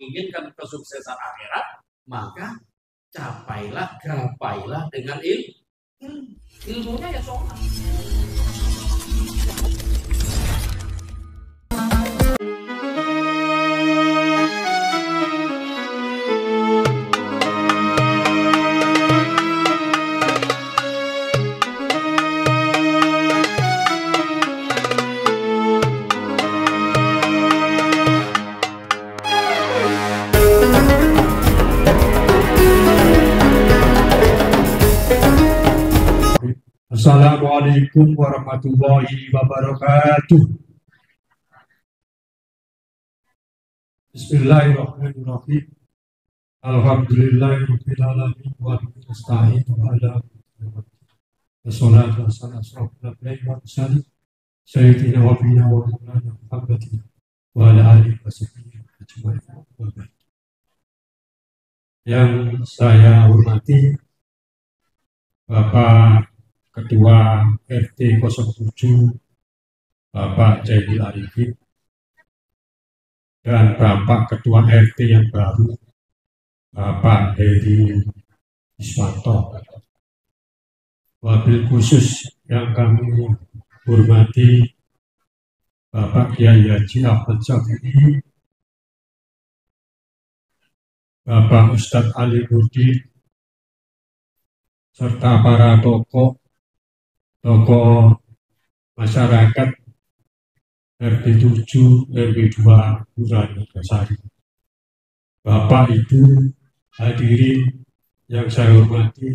menginginkan kesuksesan akhirat, maka gapailah dengan ilmunya ya sholat. Assalamualaikum warahmatullahi wabarakatuh. Bismillahirrahmanirrahim. Alhamdulillahirabbil alamin wa bihi nasta'in ala wassalatu wassalamu ala asyrofil sayyidina wa nabiyina wa maulana Muhammadin wa ala alihi wasahbihi ajma'in. Yang saya hormati Bapak Ketua RT 07 Bapak Jainil Arifin dan Bapak Ketua RT yang baru Bapak Heri Iswanto. Wabil khusus yang kami hormati Bapak Kiai Haji Ahmad Syafi'i, Bapak Ustadz Ali Nurdin, serta para tokoh masyarakat RT 7 RW 2 Kelurahan Megasari. Bapak Ibu hadirin yang saya hormati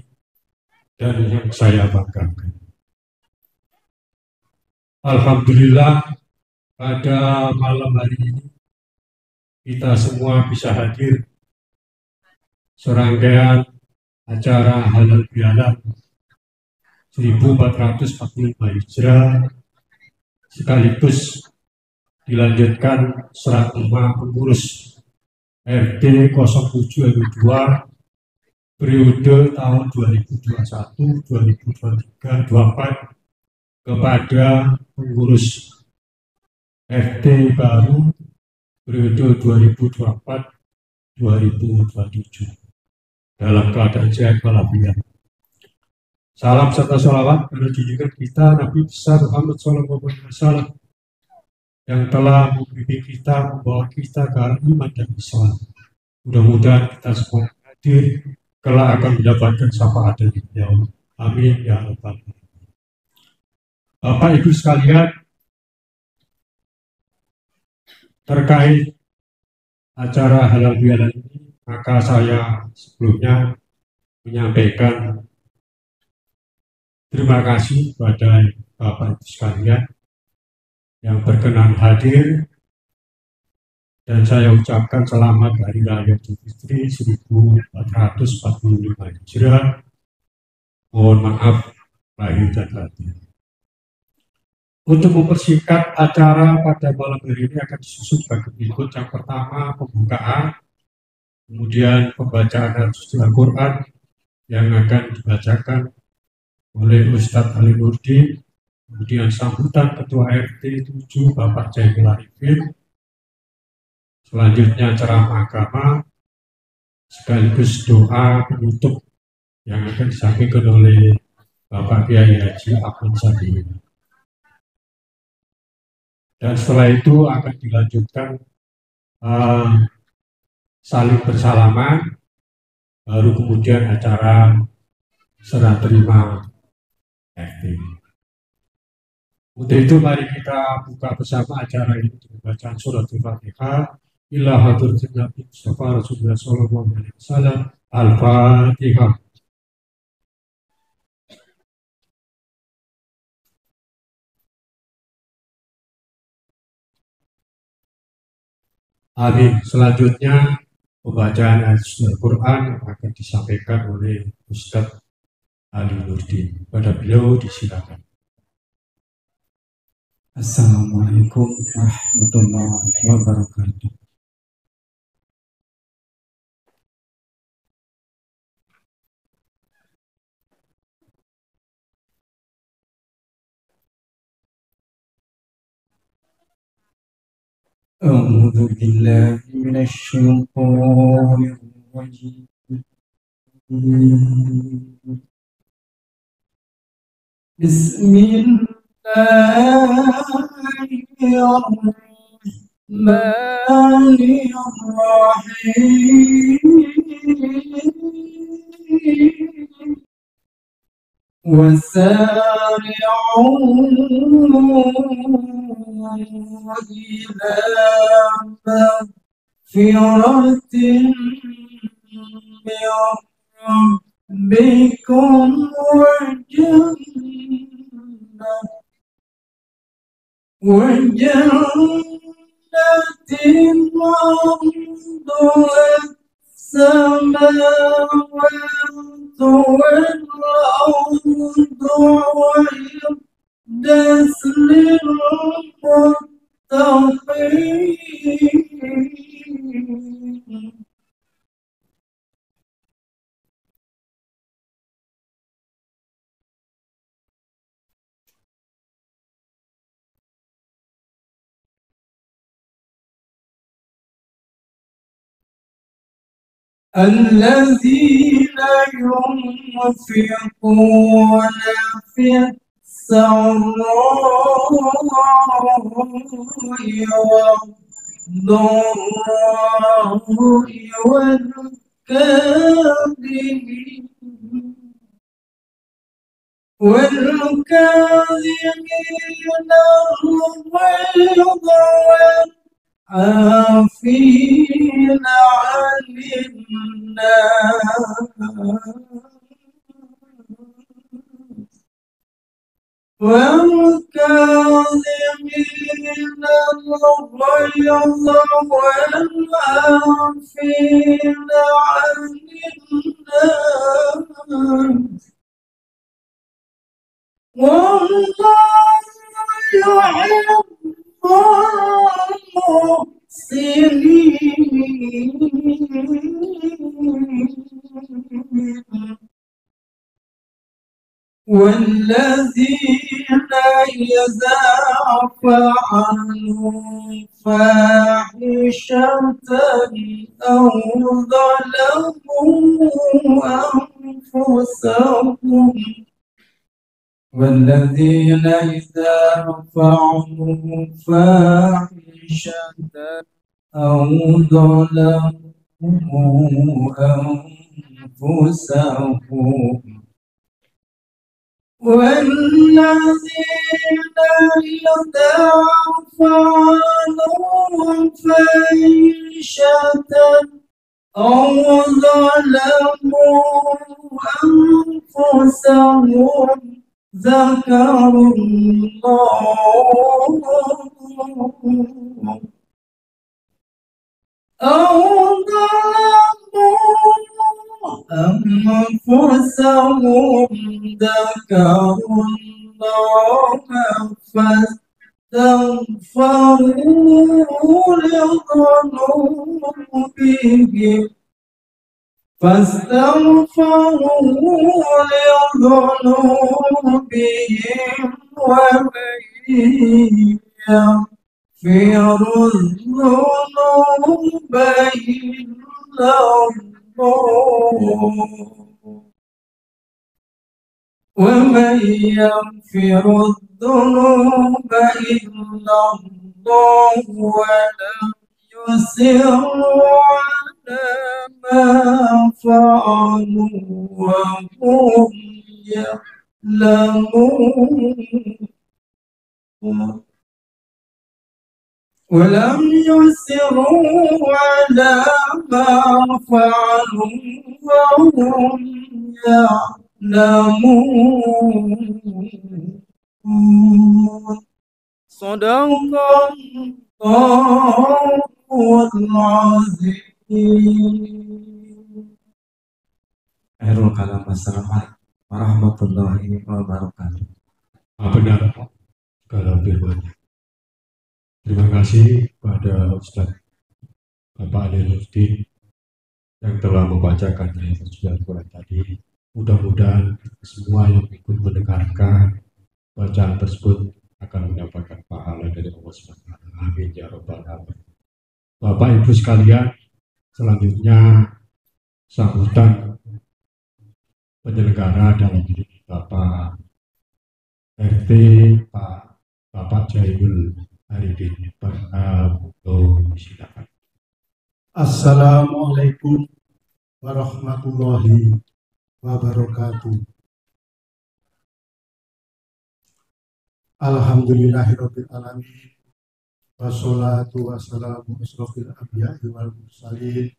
dan yang saya banggakan. Alhamdulillah pada malam hari ini kita semua bisa hadir serangkaian acara halal bihalal 1445 Hijrah sekaligus dilanjutkan serah terima pengurus RT 07 RW 2 periode tahun 2021, 2023, 2024 kepada pengurus RT baru periode 2024-2027 dalam keadaan sehat walafiat. Salam serta sholawat pada junjungan kita Nabi besar Muhammad SAW yang telah membimbing kita, membawa kita ke arah iman dan Islam. Mudah-mudahan kita semua hadir kelak akan mendapatkan syafaat dari beliau. Amin ya rabbal alamin. Bapak Ibu sekalian, terkait acara halal bihalal ini, maka saya sebelumnya menyampaikan terima kasih kepada Bapak Ibu sekalian yang berkenan hadir, dan saya ucapkan selamat Hari Raya Idul Fitri 1445 Hijrah. Mohon maaf lahir dan batin. Untuk mempersingkat acara pada malam hari ini akan disusun sebagai berikut. Yang pertama pembukaan, kemudian pembacaan suci Al-Quran yang akan dibacakan oleh Ustadz Ali Nurdin, kemudian sambutan Ketua RT 7 Bapak Jainil Arifin, selanjutnya ceramah agama sekaligus doa penutup yang akan disampaikan oleh Bapak Kiai Haji Ahmad Syafi'i. Dan setelah itu akan dilanjutkan saling bersalaman, baru kemudian acara serah terima RT. Untuk itu mari kita buka bersama acara ini dengan bacaan surat Al-Fatihah. Ila hadratin Nabi Mustafa Rasulullah sallallahu alaihi wasallam. Al-Fatihah. Amin. Selanjutnya pembacaan Al-Quran akan disampaikan oleh Ustadz Ali Nurdin. Pada beliau disilakan. Assalamualaikum warahmatullahi wabarakatuh. أعوذ بالله من الشيطان الرجيم. بسم الله الرحمن الرحيم. وسارعوا إلى مغفرة من ربكم وجنة عرضها السماوات والأرض وعدت للمتقين. الذين ينفقون في السراء والضراء والكاظمين الغيظ والعافين عن الناس والكاظمين الغيظ والعافين عن الناس والله يحب المحسنين. والذين إذا فعلوا فاحشة أو ظلموا أنفسهم والذين إذا فعلوا فاحشة أو ظلموا أنفسهم والذين إذا فعلوا فاحشة أو ظلموا أنفسهم ذكروا الله أو ظلموا أنفسهم ذكروا الله فاستغفروا لذنوبهم ومن يغفر الذنوب إلا الله ومن يغفر الذنوب إلا الله ولم يصروا على ما فعلوا وهم يعلمون ولم يصروا على ما فعلوا وهم يعلمون. صدق الله العظيم. Akhirul kalam. Assalamualaikum warahmatullahi wabarakatuh. Benar Pak, kalau firmannya. Terima kasih kepada Ustaz Bapak Ali Lutfi yang telah membacakan ayat suci Al-Quran tadi. Mudah-mudahan semua yang ikut mendengarkan bacaan tersebut akan mendapatkan pahala dari Allah SWT. Amin ya rabbal alamin. Bapak Ibu sekalian, selanjutnya sambutan penyelenggara dalam diri Bapak RT, Bapak Jairul Arifin. Silakan. Assalamualaikum warahmatullahi wabarakatuh. Alhamdulillahirabbil alamin. Wassalatu wassalamu asrofil anbiya'i wal mursalin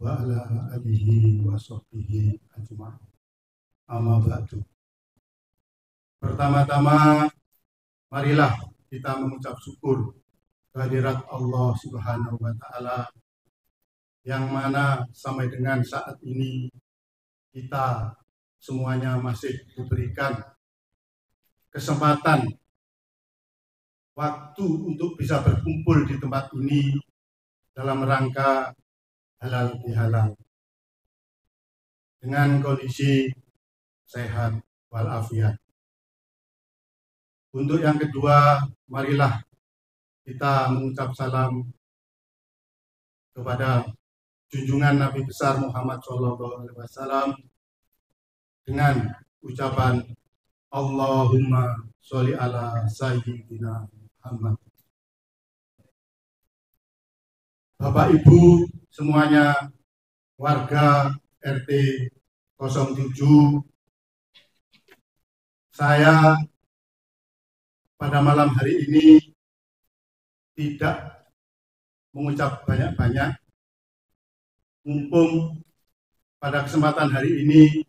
wa ala alihi wa sahbihi ajma'in. Amma ba'du. Pertama-tama marilah kita mengucap syukur kehadirat Allah Subhanahu wa taala yang mana sampai dengan saat ini kita semuanya masih diberikan kesempatan waktu untuk bisa berkumpul di tempat ini dalam rangka halal bihalal dengan kondisi sehat walafiat. Untuk yang kedua, marilah kita mengucap salam kepada junjungan Nabi besar Muhammad SAW dengan ucapan Allahumma sholli ala sayyidina Muhammad. Bapak Ibu semuanya, warga RT 07, saya pada malam hari ini tidak mengucap banyak-banyak, mumpung pada kesempatan hari ini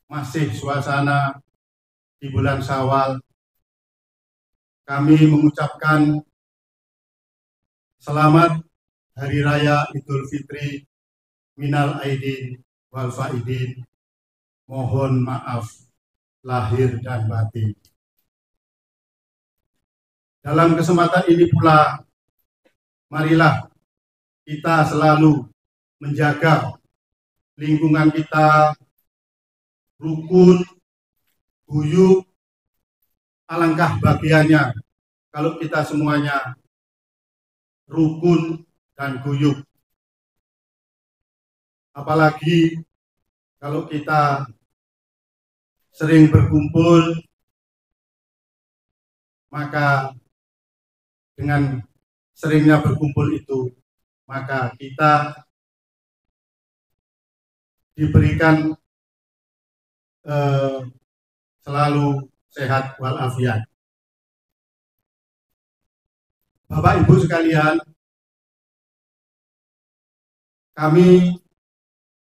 masih suasana di bulan Syawal. Kami mengucapkan selamat Hari Raya Idul Fitri minal aidin wal faidin. Mohon maaf lahir dan batin. Dalam kesempatan ini pula, marilah kita selalu menjaga lingkungan kita rukun, guyup. Alangkah bahagianya kalau kita semuanya rukun dan guyup. Apalagi kalau kita sering berkumpul, maka dengan seringnya berkumpul itu, maka kita diberikan selalu sehat walafiat. Bapak Ibu sekalian, kami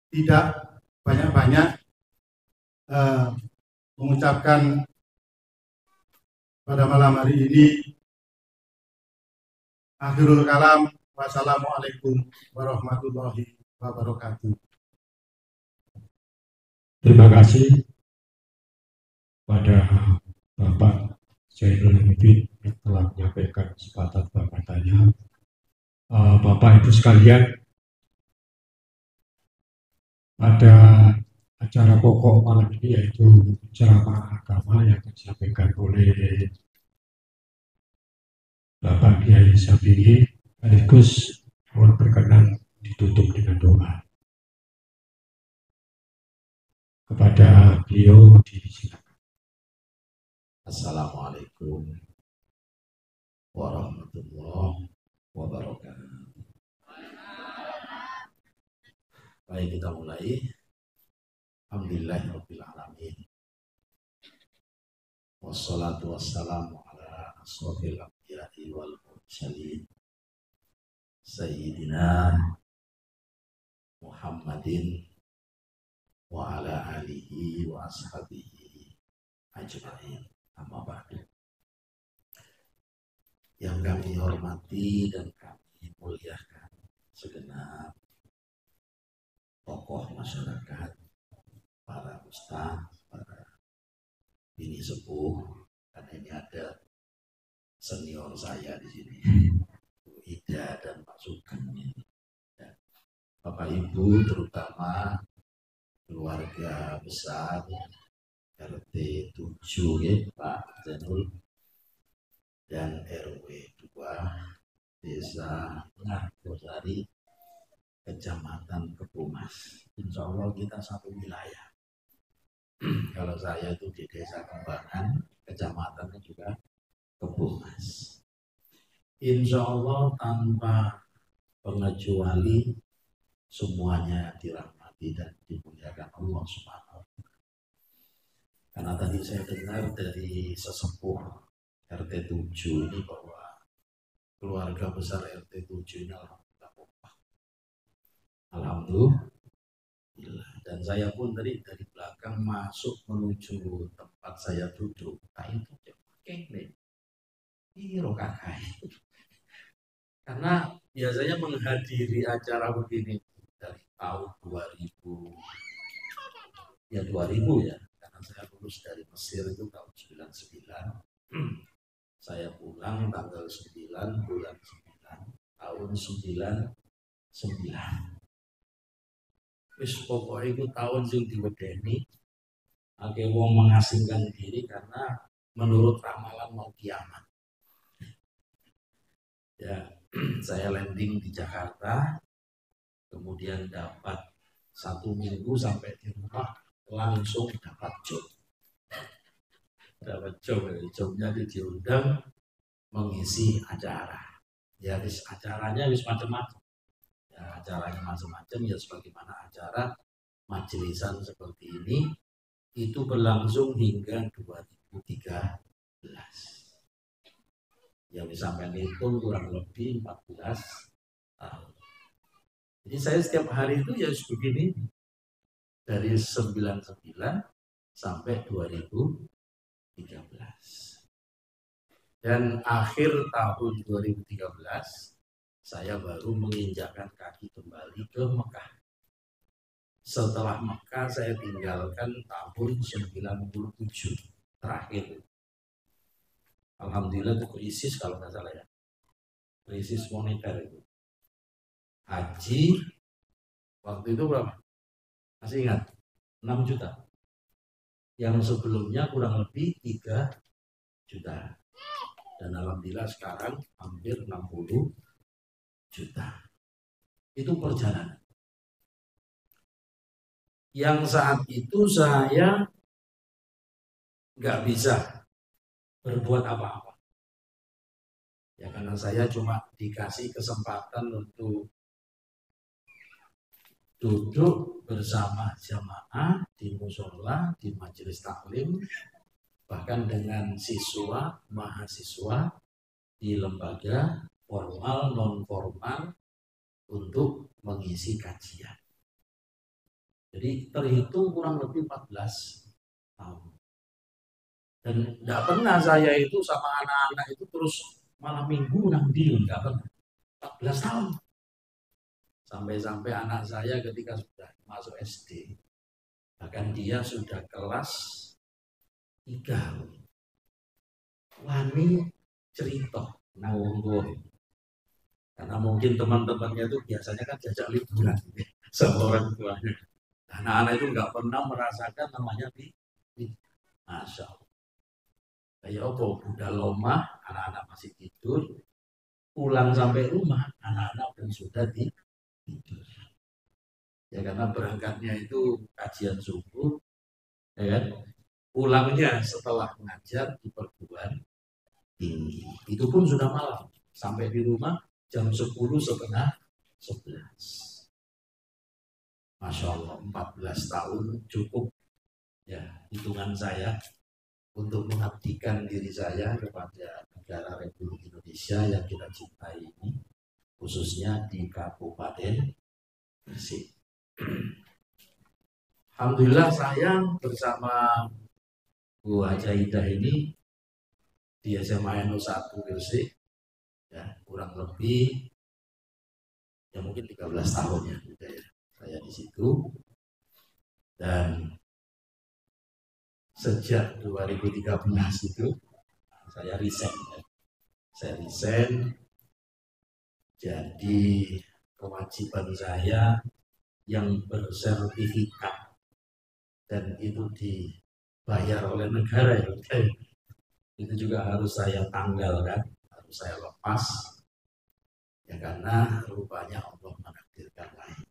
tidak banyak-banyak mengucapkan pada malam hari ini. Akhirul kalam, wassalamualaikum warahmatullahi wabarakatuh. Terima kasih pada Bapak Jairul Arifin yang telah menyampaikan sepatah katanya. Bapak Ibu sekalian, pada acara pokok malam ini yaitu ceramah agama yang disampaikan oleh Bapak Kiai Sabili, sekaligus mohon berkenan ditutup dengan doa. Kepada beliau disilakan. Assalamualaikum warahmatullahi wabarakatuh. Baik, kita mulai. Alhamdulillahirabbil alamin. Wassalatu wassalamu ala asrofil anbiya'i wal mursalin Sayyidina Muhammadin wa ala alihi wa ashabihi ajma'in. Amma ba'du. Yang kami hormati dan kami muliakan segenap tokoh masyarakat, para ustaz, para bini sepuh, dan ini ada senior saya di sini, Bu Ida dan Pak Sugeng, dan Bapak Ibu, terutama keluarga besar RT 7 ya, Pak Zainul, dan RW 2 Desa Ngargosari, Kecamatan Kebumas. Insya Allah kita satu wilayah. Kalau saya itu di Desa Kembangan, kecamatannya juga Kebumas. Insya Allah tanpa pengecuali semuanya dirahmati dan dimuliakan Allah Subhanahu wa Ta'ala. Karena tadi saya dengar dari sesepuh RT 7 ini bahwa keluarga besar RT 7 ini alhamdulillah. Dan saya pun tadi dari belakang masuk menuju tempat saya duduk. Nah itu kene. Iro kakai. Karena biasanya menghadiri acara begini dari tahun 2000 ya 2000 ya. Karena saya lulus dari Mesir itu tahun 99. Saya pulang tanggal 9 bulan 9 tahun 99. Wis pokoknya itu tahun sing diwedeni akeh wong mengasingkan diri karena menurut ramalan mau kiamat. Ya, saya landing di Jakarta, kemudian dapat 1 minggu sampai di rumah langsung dapat job. Dapat job, jobnya diundang mengisi acara. Ya, acaranya wis macam-macam. Ya, acaranya macam-macam ya sebagaimana acara majelisan seperti ini itu berlangsung hingga 2013. Ya sampai hitung kurang lebih 14 tahun. Jadi saya setiap hari itu ya begini dari 99 sampai 2013. Dan akhir tahun 2013 saya baru menginjakkan kaki kembali ke Mekah. Setelah Mekah saya tinggalkan tahun 97 terakhir. Alhamdulillah itu krisis kalau nggak salah ya. Krisis moneter itu. Haji waktu itu berapa? Masih ingat? 6 juta. Yang sebelumnya kurang lebih 3 juta. Dan alhamdulillah sekarang hampir 60 juta. Itu perjalanan. Yang saat itu saya nggak bisa berbuat apa-apa. Ya karena saya cuma dikasih kesempatan untuk duduk bersama jamaah di mushola, di majelis taklim, bahkan dengan siswa, mahasiswa di lembaga formal, non-formal untuk mengisi kajian. Jadi terhitung kurang lebih 14 tahun. Dan tidak pernah saya itu sama anak-anak itu terus malam minggu nang deal, tidak pernah. 14 tahun. Sampai-sampai anak saya ketika sudah masuk SD, bahkan dia sudah kelas 3. Wani cerita nang wong. Karena mungkin teman-temannya itu biasanya kan jajak liburan sama orang tuanya. Anak-anak itu nggak pernah merasakan namanya di Masya Allah. Kayak apa? Udah lomah, anak-anak masih tidur. Pulang sampai rumah, anak-anak pun sudah tidur. Ya karena berangkatnya itu kajian subuh, ya kan? Pulangnya setelah mengajar di perguruan tinggi. Itu pun sudah malam. Sampai di rumah jam 10:30, 11. Masya Allah, 14 tahun cukup ya hitungan saya untuk mengabdikan diri saya kepada negara Republik Indonesia yang kita cintai ini, khususnya di Kabupaten Gresik. Alhamdulillah saya bersama Bu Hajaidah ini di SMA NU 1 Gresik ya kurang lebih ya mungkin 13 tahun ya saya di situ. Dan sejak 2013 itu saya resign. Saya resign. Jadi kewajiban saya yang bersertifikat dan itu dibayar oleh negara ya, itu juga harus saya tanggalkan, harus saya lepas. Ya karena rupanya Allah menakdirkan lain.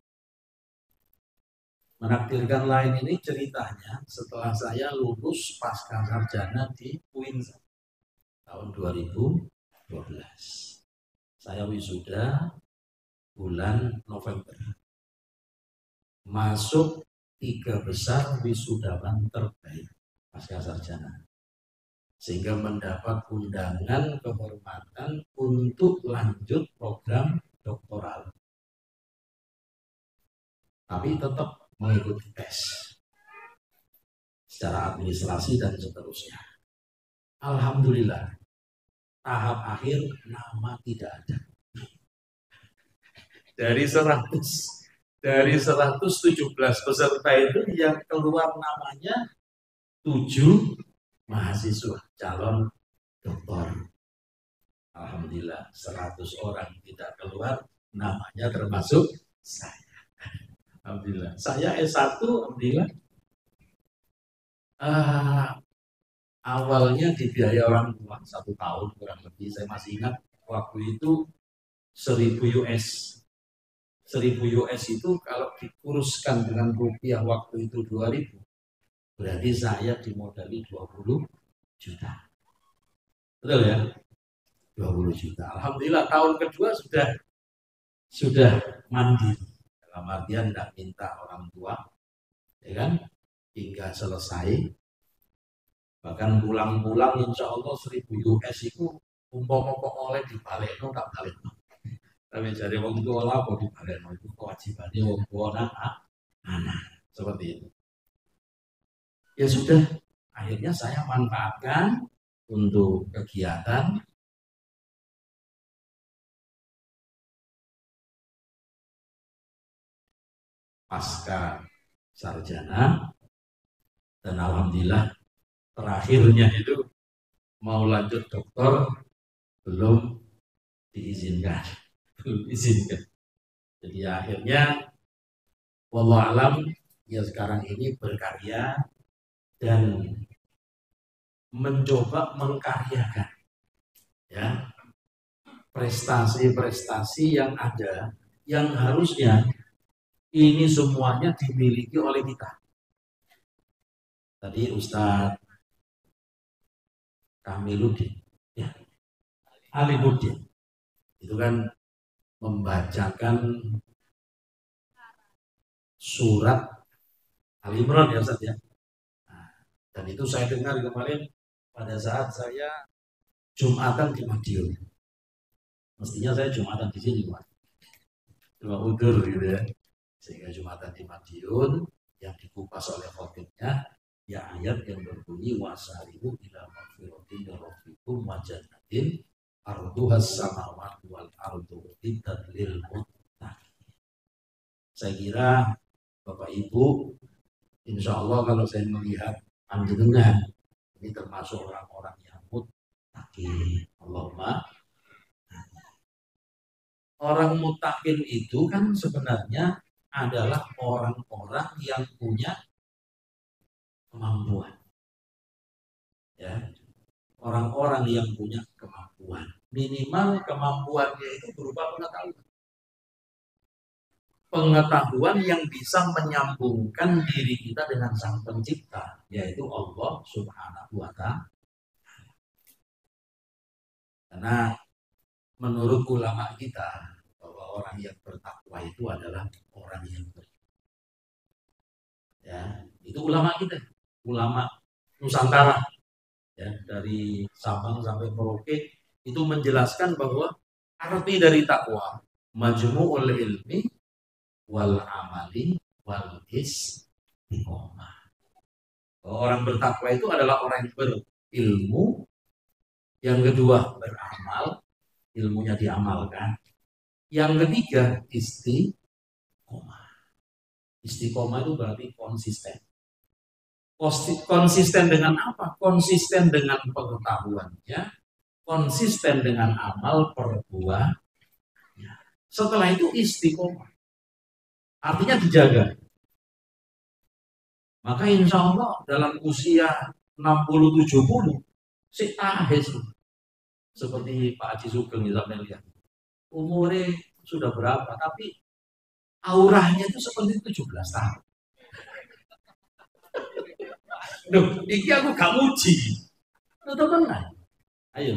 Menakdirkan lain ini ceritanya setelah saya lulus pasca sarjana di UIN tahun 2012. Saya wisuda bulan November. Masuk 3 besar wisudawan terbaik pasca sarjana. Sehingga mendapat undangan kehormatan untuk lanjut program doktoral. Tapi tetap mengikuti tes secara administrasi dan seterusnya. Alhamdulillah, tahap akhir nama tidak ada. Dari 117 peserta itu yang keluar namanya 7 mahasiswa calon doktor. Alhamdulillah 100 orang tidak keluar namanya termasuk saya. Alhamdulillah. Saya S1, alhamdulillah. Awalnya dibiayai orang tua 1 tahun kurang lebih. Saya masih ingat waktu itu 1000 US. 1000 US itu kalau dikuruskan dengan rupiah waktu itu 2000, berarti saya dimodali 20 juta. Betul ya? 20 juta. Alhamdulillah tahun kedua sudah mandiri. Dalam artian tidak minta orang tua, ya kan, hingga selesai. Bahkan pulang-pulang insya Allah 1000 US itu umpama kok oleh di baleno tak baleno. Tapi jadi orang tua lah kok di baleno itu kewajibannya orang tua anak seperti itu. Ya sudah, akhirnya saya manfaatkan untuk kegiatan. Pasca sarjana, dan alhamdulillah terakhirnya itu mau lanjut doktor belum diizinkan. Jadi akhirnya wallahu alam ya sekarang ini berkarya dan mencoba mengkaryakan ya prestasi-prestasi yang ada yang harusnya ini semuanya dimiliki oleh kita. Tadi Ustadz Kamiluddin, ya, Alimuddin, itu kan membacakan surat Al-Imran ya Ustadz ya. Nah, dan itu saya dengar kemarin pada saat saya Jumatan di Madiun. Mestinya saya Jumatan di sini, Pak. Cuma udur gitu ya. Sehingga Jumatan di Madiun yang dikupas oleh khotibnya ya ayat yang berbunyi wasari'u ila magfiratin min rabbikum wa jannatin arduhas samawati wal ardu uiddat lil muttaqin. Saya kira Bapak Ibu insya Allah kalau saya melihat panjenengan ini termasuk orang-orang yang muttaqin. Allahumma. Orang muttaqin itu kan sebenarnya adalah orang-orang yang punya kemampuan. Ya. Orang-orang yang punya kemampuan. Minimal kemampuannya itu berupa pengetahuan. Pengetahuan yang bisa menyambungkan diri kita dengan Sang Pencipta, yaitu Allah Subhanahu wa Ta'ala. Karena menurut ulama kita bahwa orang yang bertakwa itu adalah orang yang ya, itu ulama kita, ulama Nusantara ya, dari Sabang sampai Merauke itu menjelaskan bahwa arti dari takwa majmu'ul ilmi wal amali wal istiqomah. Orang bertakwa itu adalah orang yang berilmu, yang kedua beramal, ilmunya diamalkan. Yang ketiga istiqomah. Istiqomah itu berarti konsisten. Konsisten dengan apa? Konsisten dengan pengetahuannya, konsisten dengan amal perbuatannya. Setelah itu istiqomah. Artinya dijaga. Maka insya Allah dalam usia 60-70 si tahes seperti Pak Haji Sugeng misalnya lihat. umurnya sudah berapa, tapi auranya itu seperti 17 tahun. Duh, ini aku gak muji. Itu tenang. Ayo,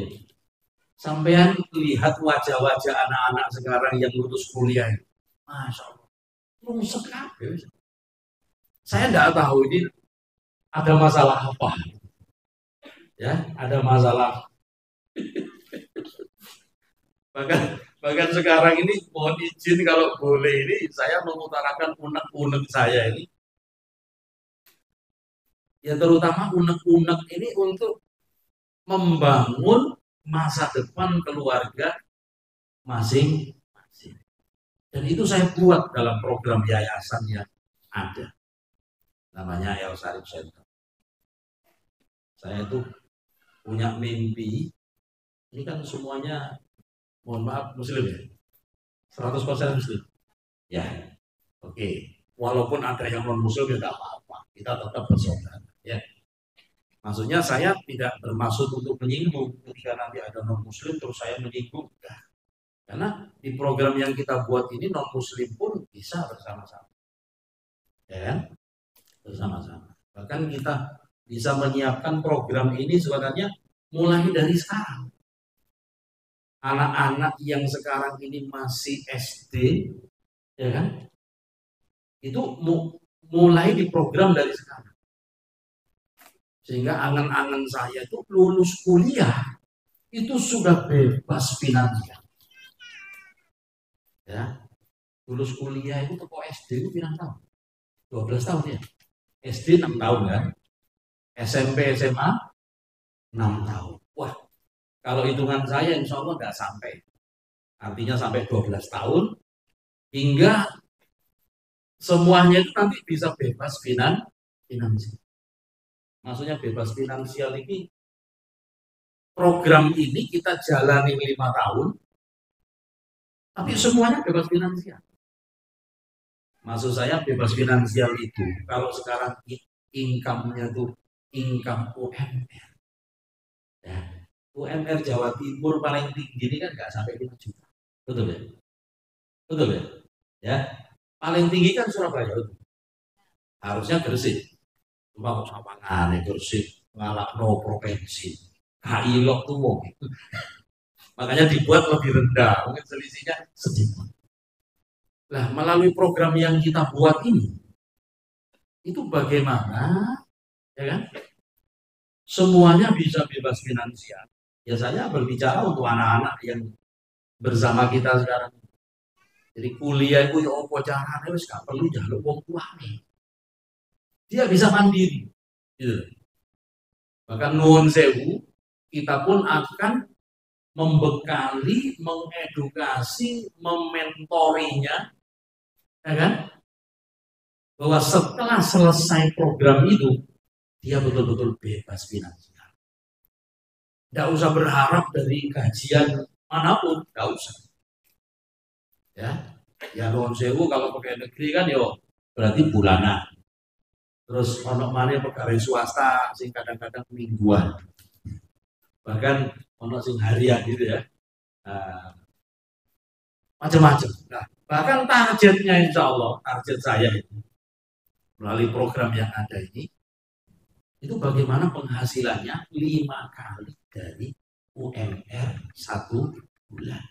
sampean lihat wajah-wajah anak-anak sekarang yang lulus kuliah. Masya Allah, rusak kabeh. Saya tidak tahu ini ada masalah apa. Ya, ada masalah. Bahkan sekarang ini mohon izin kalau boleh ini saya mengutarakan unek-unek saya ini. Ya terutama unek-unek ini untuk membangun masa depan keluarga masing-masing. Dan itu saya buat dalam program yayasan yang ada. Namanya El Sarif Center. Saya itu punya mimpi. Ini kan semuanya, mohon maaf, muslim ya? 100% muslim? Ya, oke. Walaupun ada yang non-muslim ya tidak apa-apa. Kita tetap bersaudara. Ya. Maksudnya saya tidak bermaksud untuk menyinggung ketika nanti ada non-muslim terus saya menyinggung. Nah, karena di program yang kita buat ini non-muslim pun bisa bersama-sama. Ya kan? Bersama-sama. Bahkan kita bisa menyiapkan program ini sebenarnya mulai dari sekarang. Anak-anak yang sekarang ini masih SD, ya kan? Itu mulai diprogram dari sekarang. Sehingga angan-angan saya itu lulus kuliah itu sudah bebas finansial. Ya, lulus kuliah itu toko SD itu berapa tahun? 12 tahun ya. SD 6 tahun kan? SMP SMA 6 tahun. Wah, kalau hitungan saya insya Allah nggak sampai. Artinya sampai 12 tahun hingga semuanya itu nanti bisa bebas finansial. Maksudnya bebas finansial ini program ini kita jalani 5 tahun tapi semuanya bebas finansial. Maksud saya bebas finansial itu kalau sekarang income-nya itu income UMR. Ya, UMR Jawa Timur paling tinggi ini kan nggak sampai 5 juta. Betul ya? Betul ya? Ya, paling tinggi kan Surabaya itu. Harusnya Gresik. Cuma kok sama ngane Gresik ngalak no provinsi. Kailok tuh wong. Makanya dibuat lebih rendah. Mungkin selisihnya sedikit. Nah, melalui program yang kita buat ini, itu bagaimana, ya kan? Semuanya bisa bebas finansial. Ya saya berbicara untuk anak-anak yang bersama kita sekarang. Jadi kuliah itu ya apa caranya wis gak perlu njaluk wong tuane. Dia bisa mandiri. Gitu. Bahkan nuwun sewu, kita pun akan membekali, mengedukasi, mementorinya, ya kan? Bahwa setelah selesai program itu, dia betul-betul bebas finansial. Tidak usah berharap dari kajian manapun, tidak usah. Ya nuwun sewu kalau pegawai negeri kan yo berarti bulanan. Terus ono maneh pegawai swasta sing kadang-kadang mingguan. Bahkan ono sing harian gitu ya. Macam-macam. Nah, bahkan targetnya insya Allah, target saya itu melalui program yang ada ini, itu bagaimana penghasilannya 5 kali dari UMR 1 bulan.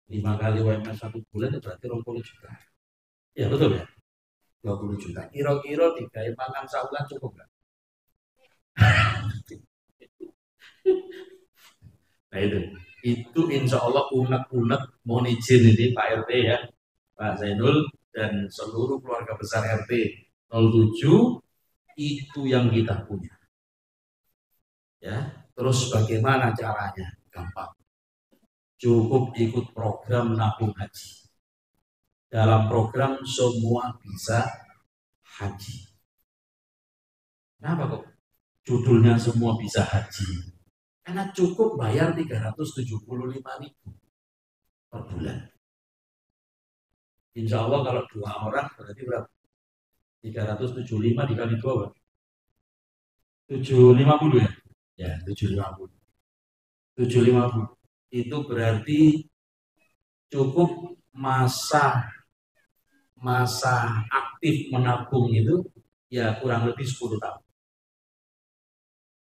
5 kali UMR 1 bulan itu berarti 20 juta. Ya betul ya? 20 juta. Kira-kira digawe makan sabulan cukup nggak? Nah itu insya Allah unek-unek mohon izin ini Pak RT ya, Pak Zainul dan seluruh keluarga besar RT 07 itu yang kita punya. Ya, terus bagaimana caranya? Gampang. Cukup ikut program nabung haji. Dalam program semua bisa haji. Kenapa kok judulnya semua bisa haji? Karena cukup bayar 375.000 per bulan. Insya Allah kalau 2 orang berarti berapa? 375 dikali 2 berapa? 750 ya? Ya 750. itu berarti cukup masa aktif menabung itu ya kurang lebih 10 tahun.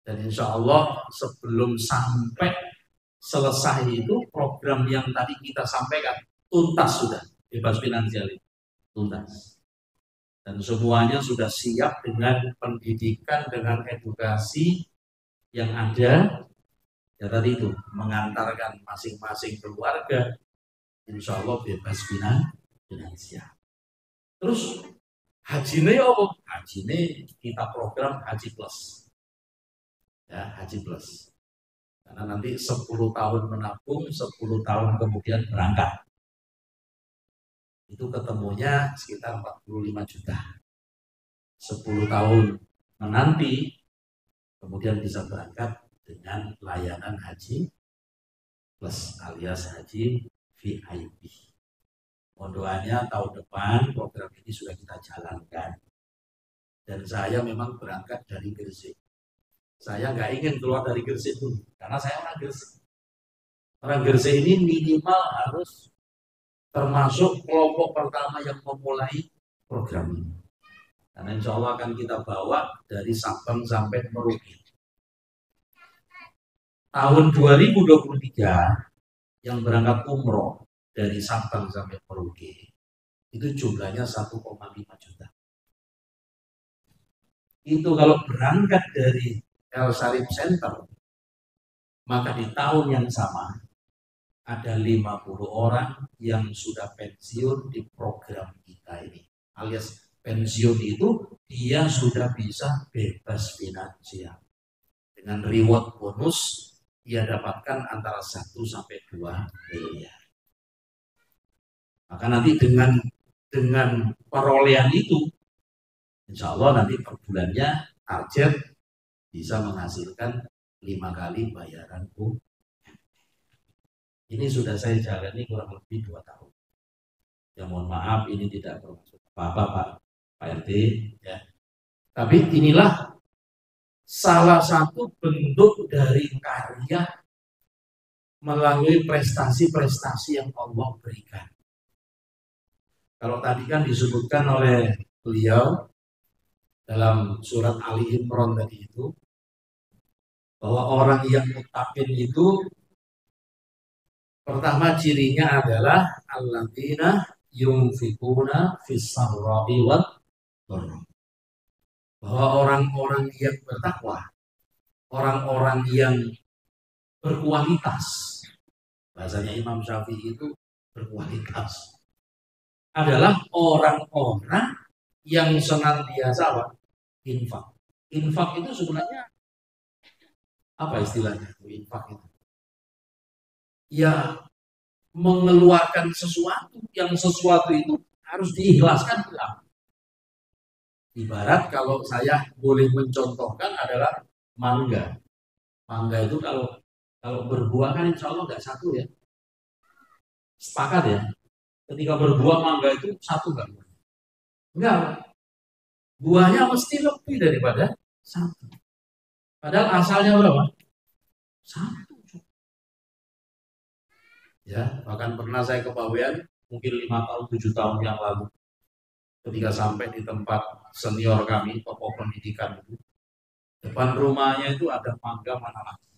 Dan insya Allah sebelum sampai selesai itu program yang tadi kita sampaikan tuntas sudah, bebas finansial itu tuntas. Dan semuanya sudah siap dengan pendidikan, dengan edukasi yang ada. Ya tadi itu mengantarkan masing-masing keluarga, insya Allah bebas finansial. Terus hajinya apa? Hajinya kita program Haji Plus. Ya, Haji Plus. Karena nanti 10 tahun menabung, 10 tahun kemudian berangkat. Itu ketemunya sekitar 45 juta. 10 tahun menanti, kemudian bisa berangkat dengan layanan Haji Plus alias Haji VIP. Mohon doanya tahun depan program ini sudah kita jalankan. Dan saya memang berangkat dari Gresik. Saya nggak ingin keluar dari Gresik dulu, karena saya orang Gresik. Orang Gresik ini minimal harus termasuk kelompok pertama yang memulai program ini. Karena insya Allah akan kita bawa dari Sabang sampai Merauke. Tahun 2023 yang berangkat umroh dari Sabang sampai Merauke itu jumlahnya 1,5 juta. Itu kalau berangkat dari El Sarif Center, maka di tahun yang sama ada 50 orang yang sudah pensiun di program kita ini. Alias pensiun itu dia sudah bisa bebas finansial. Dengan reward bonus dia dapatkan antara 1 sampai 2 miliar. Maka nanti dengan perolehan itu, insya Allah nanti per bulannya target bisa menghasilkan 5 kali bayaran UMR. Ini sudah saya jalani kurang lebih 2 tahun. Ya mohon maaf ini tidak bermaksud apa-apa Pak RT ya. Tapi inilah salah satu bentuk dari karya melalui prestasi-prestasi yang Allah berikan. Kalau tadi kan disebutkan oleh beliau dalam surat Ali Imran tadi itu, bahwa orang yang muttaqin itu pertama cirinya adalah alladzina yunfikuna fis sarra'i wad dharra. Bahwa orang-orang yang bertakwa, orang-orang yang berkualitas, bahasanya Imam Syafi'i itu berkualitas, adalah orang-orang yang senantiasa infak. Infak itu sebenarnya apa istilahnya? Infak itu ya mengeluarkan sesuatu, yang sesuatu itu harus diikhlaskan pulang. Ibarat kalau saya boleh mencontohkan adalah mangga. Mangga itu kalau berbuah kan insya Allah nggak satu ya. Sepakat ya. Ketika berbuah mangga itu satu nggak? Enggak. Buahnya mesti lebih daripada satu. Padahal asalnya berapa? Satu. Ya, bahkan pernah saya ke Bawean mungkin 5 tahun, 7 tahun yang lalu. Ketika sampai di tempat senior kami, tokoh pendidikan itu, depan rumahnya itu ada mangga mana lagi.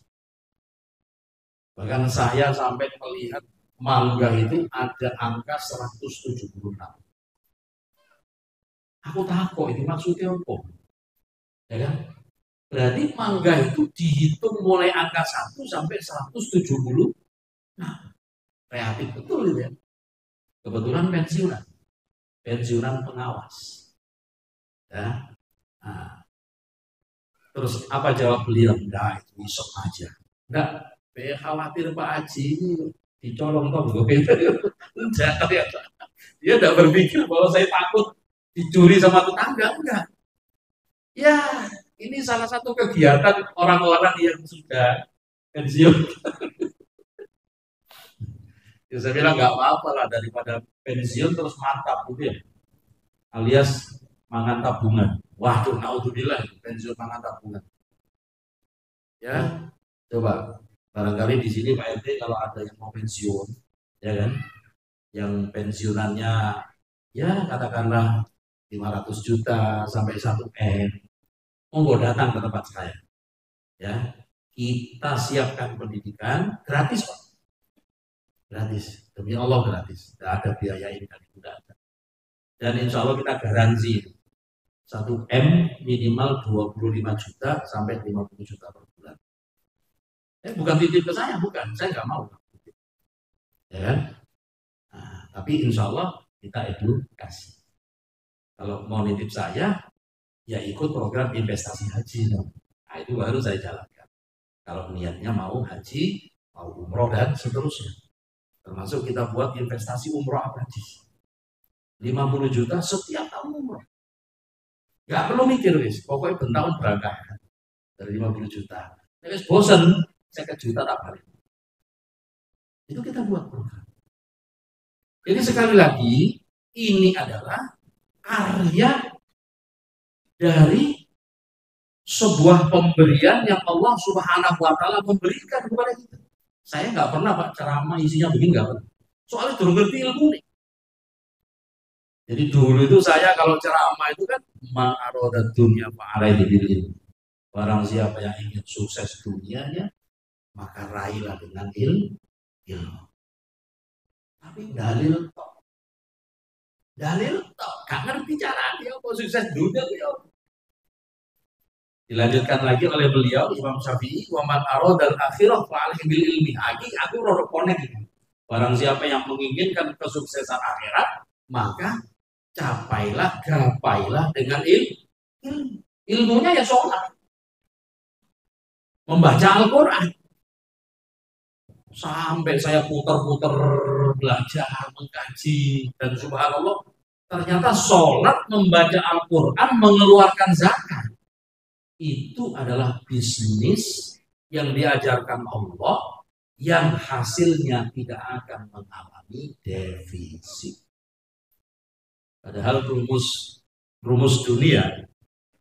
Bahkan saya sampai melihat mangga itu ada angka 176. Aku takut itu maksudnya apa? Ya kan? Berarti mangga itu dihitung mulai angka 1 sampai 170. Nah, kreatif betul ya. Kebetulan pensiunan pengawas. Ya. Nah. Terus apa jawab beliau? Enggak, itu isok aja. Enggak, khawatir Pak Haji ini dicolong toh gue. Enggak, dia enggak berpikir bahwa saya takut dicuri sama tetangga, enggak. Ya, ini salah satu kegiatan orang-orang yang sudah pensiun. Ya, saya bilang nggak apa-apa lah daripada pensiun terus mantap gitu ya, alias mangan tabungan. Waduh, naudzubillah pensiun mangan tabungan. Ya, coba Barangkali di sini Pak RT kalau ada yang mau pensiun, ya kan, yang pensiunannya ya katakanlah 500 juta sampai 1 M, monggo datang ke tempat saya. Ya, kita siapkan pendidikan gratis Pak. Gratis, demi Allah gratis, tidak ada biaya ini dan tidak ada. Dan insya Allah kita garansi 1 M minimal 25 juta sampai 50 juta per bulan. Bukan titip ke saya, bukan, saya nggak mau. Ya kan? Nah, tapi insya Allah kita edukasi. Kalau mau nitip saya, ya ikut program investasi haji. Nah, itu baru saya jalankan. Kalau niatnya mau haji, mau umroh dan seterusnya. Termasuk kita buat investasi umroh abadi. 50 juta setiap tahun umroh. Gak perlu mikir wis, pokoknya bertahun berangkat dari 50 juta. Wis bosen, 50 juta tak balik. Itu kita buat program. Jadi sekali lagi, ini adalah karya dari sebuah pemberian yang Allah Subhanahu wa Ta'ala memberikan kepada kita. Saya nggak pernah Pak ceramah isinya begini, nggak pernah. Soalnya belum ngerti ilmu nih. Jadi dulu itu saya kalau ceramah itu kan ma'arodat dunia fa'alaihi bil ilmi. Barang siapa yang ingin sukses dunianya, maka raihlah dengan ilmu. Tapi dalil tok. Gak ngerti caranya kok sukses dunia ya. Dilanjutkan lagi oleh beliau Imam Syafi'i, wa man aradal akhirah fa'alaihi bil ilmi. Aku rada connect ini. Barang siapa yang menginginkan kesuksesan akhirat, maka gapailah dengan ilmu. Ilmunya ya sholat. Membaca Al-Quran. Sampai saya putar-putar belajar, mengkaji. Dan subhanallah, ternyata sholat, membaca Al-Quran, mengeluarkan zakat. Itu adalah bisnis yang diajarkan Allah, yang hasilnya tidak akan mengalami defisit. Padahal rumus dunia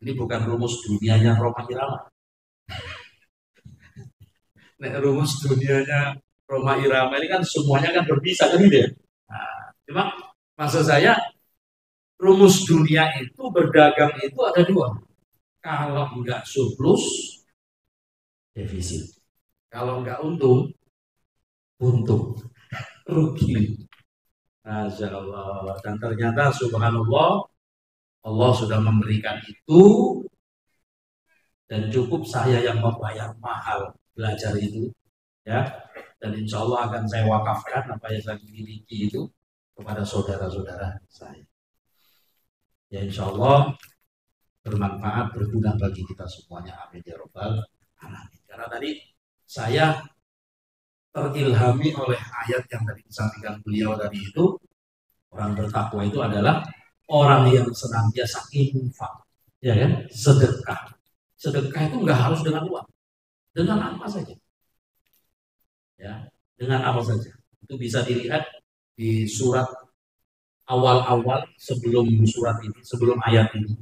ini bukan rumus dunianya Roma Irama. Nah, rumus dunianya Roma Irama ini kan semuanya kan berbisa kan gitu ya. Nah, cuma maksud saya rumus dunia itu berdagang itu ada dua. Kalau enggak surplus, defisit. Kalau enggak untung, rugi. Masya Allah. Dan ternyata subhanallah, Allah sudah memberikan itu, dan cukup saya yang membayar mahal belajar itu, ya. Dan insya Allah akan saya wakafkan apa yang saya miliki itu kepada saudara-saudara saya. Ya insya Allah bermanfaat, berguna bagi kita semuanya. Amin ya Rabbal alamin. Karena tadi saya terilhami oleh ayat yang tadi disampaikan beliau tadi itu, orang bertakwa itu adalah orang yang senantiasa infak, ya kan, sedekah. Sedekah itu nggak harus dengan uang, dengan apa saja, ya, dengan apa saja. Itu bisa dilihat di surat awal-awal sebelum surat ini, sebelum ayat ini.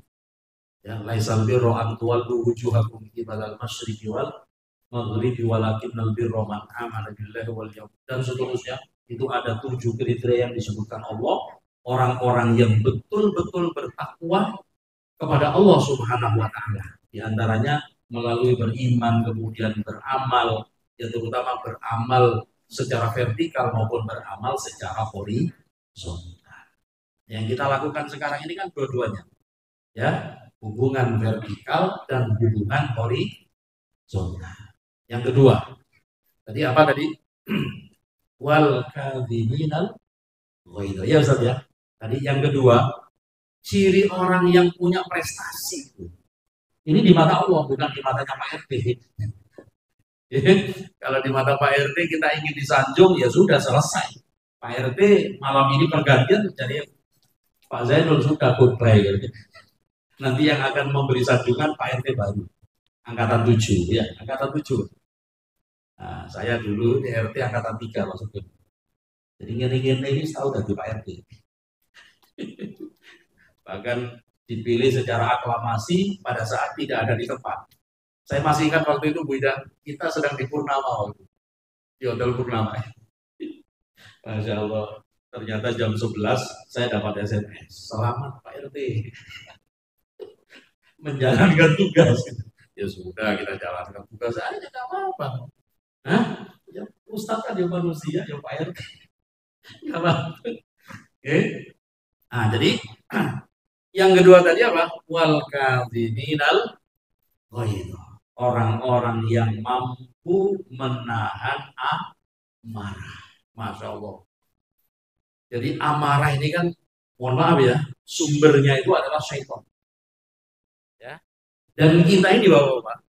Ya, laisal birru an tuwallu wujuhakum qibalal masyriqi wal maghribi walakinnal birra man amana billahi wal yawm, dan seterusnya. Itu ada 7 kriteria yang disebutkan Allah, orang-orang yang betul-betul bertakwa kepada Allah Subhanahu wa Ta'ala. Di antaranya melalui beriman, kemudian beramal, ya terutama beramal secara vertikal maupun beramal secara horizontal. Yang kita lakukan sekarang ini kan dua-duanya, ya, hubungan vertikal dan hubungan horizontal. Yang kedua, tadi apa tadi? Wal kadhiminal ghaidha. Ya Ustaz ya. Tadi yang kedua, ciri orang yang punya prestasi. Ini di mata Allah, bukan di matanya Pak RT. Kalau di mata Pak RT kita ingin disanjung, ya sudah selesai. Pak RT malam ini pergantian, jadi Pak Zainul sudah goodbye. Nanti yang akan memberi sanjungan Pak RT baru, angkatan 7, ya, angkatan 7. Nah, saya dulu di RT angkatan 3 maksudnya. Jadi gini-gini ini tahu dari Pak RT. Bahkan dipilih secara aklamasi pada saat tidak ada di tempat. Saya masih ingat waktu itu Bu Ida, kita sedang di Purnama waktu. di Hotel Purnama. Masya Allah. Ternyata jam 11 saya dapat SMS. Selamat Pak RT. Menjalankan tugas. Ya sudah, kita jalankan tugas aja, nggak apa-apa. Hah? Ya, Ustaz kan ya manusia, ya Pak RT. Nggak apa-apa. Oke. Nah, jadi yang kedua tadi apa? Wal kadhiminal ghaidh. Orang-orang yang mampu menahan amarah. Masya Allah. Jadi amarah ini kan, mohon maaf ya, sumbernya itu adalah syaitan. Ya. Dan kita ini Bapak-bapak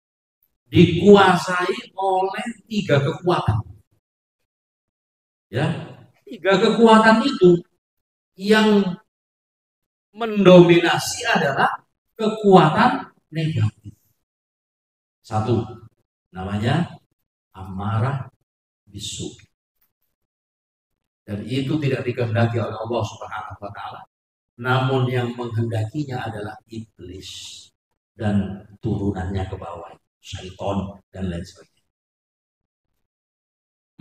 dikuasai oleh 3 kekuatan. Ya, 3 kekuatan itu yang mendominasi adalah kekuatan negatif. 1, namanya amarah bisu. Dan itu tidak dikehendaki oleh Allah Subhanahu wa taala. Namun yang menghendakinya adalah iblis dan turunannya ke bawah, syaitan dan lain sebagainya.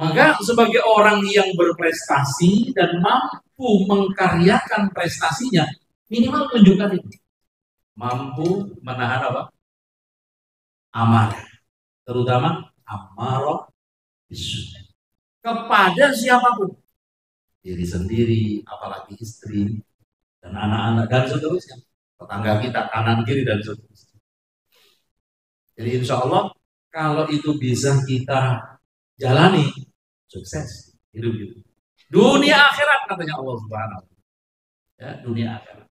Maka sebagai orang yang berprestasi dan mampu mengkaryakan prestasinya, minimal tunjukkan itu. Mampu menahan apa? Amarah. Terutama amarah bisu. Kepada siapapun. Diri sendiri, apalagi istri, dan anak-anak, dan seterusnya. Tetangga kita, kanan kiri, dan seterusnya. Jadi insya Allah, kalau itu bisa kita jalani, sukses hidup itu. Dunia akhirat katanya Allah Subhanahu. Ya, dunia akhirat.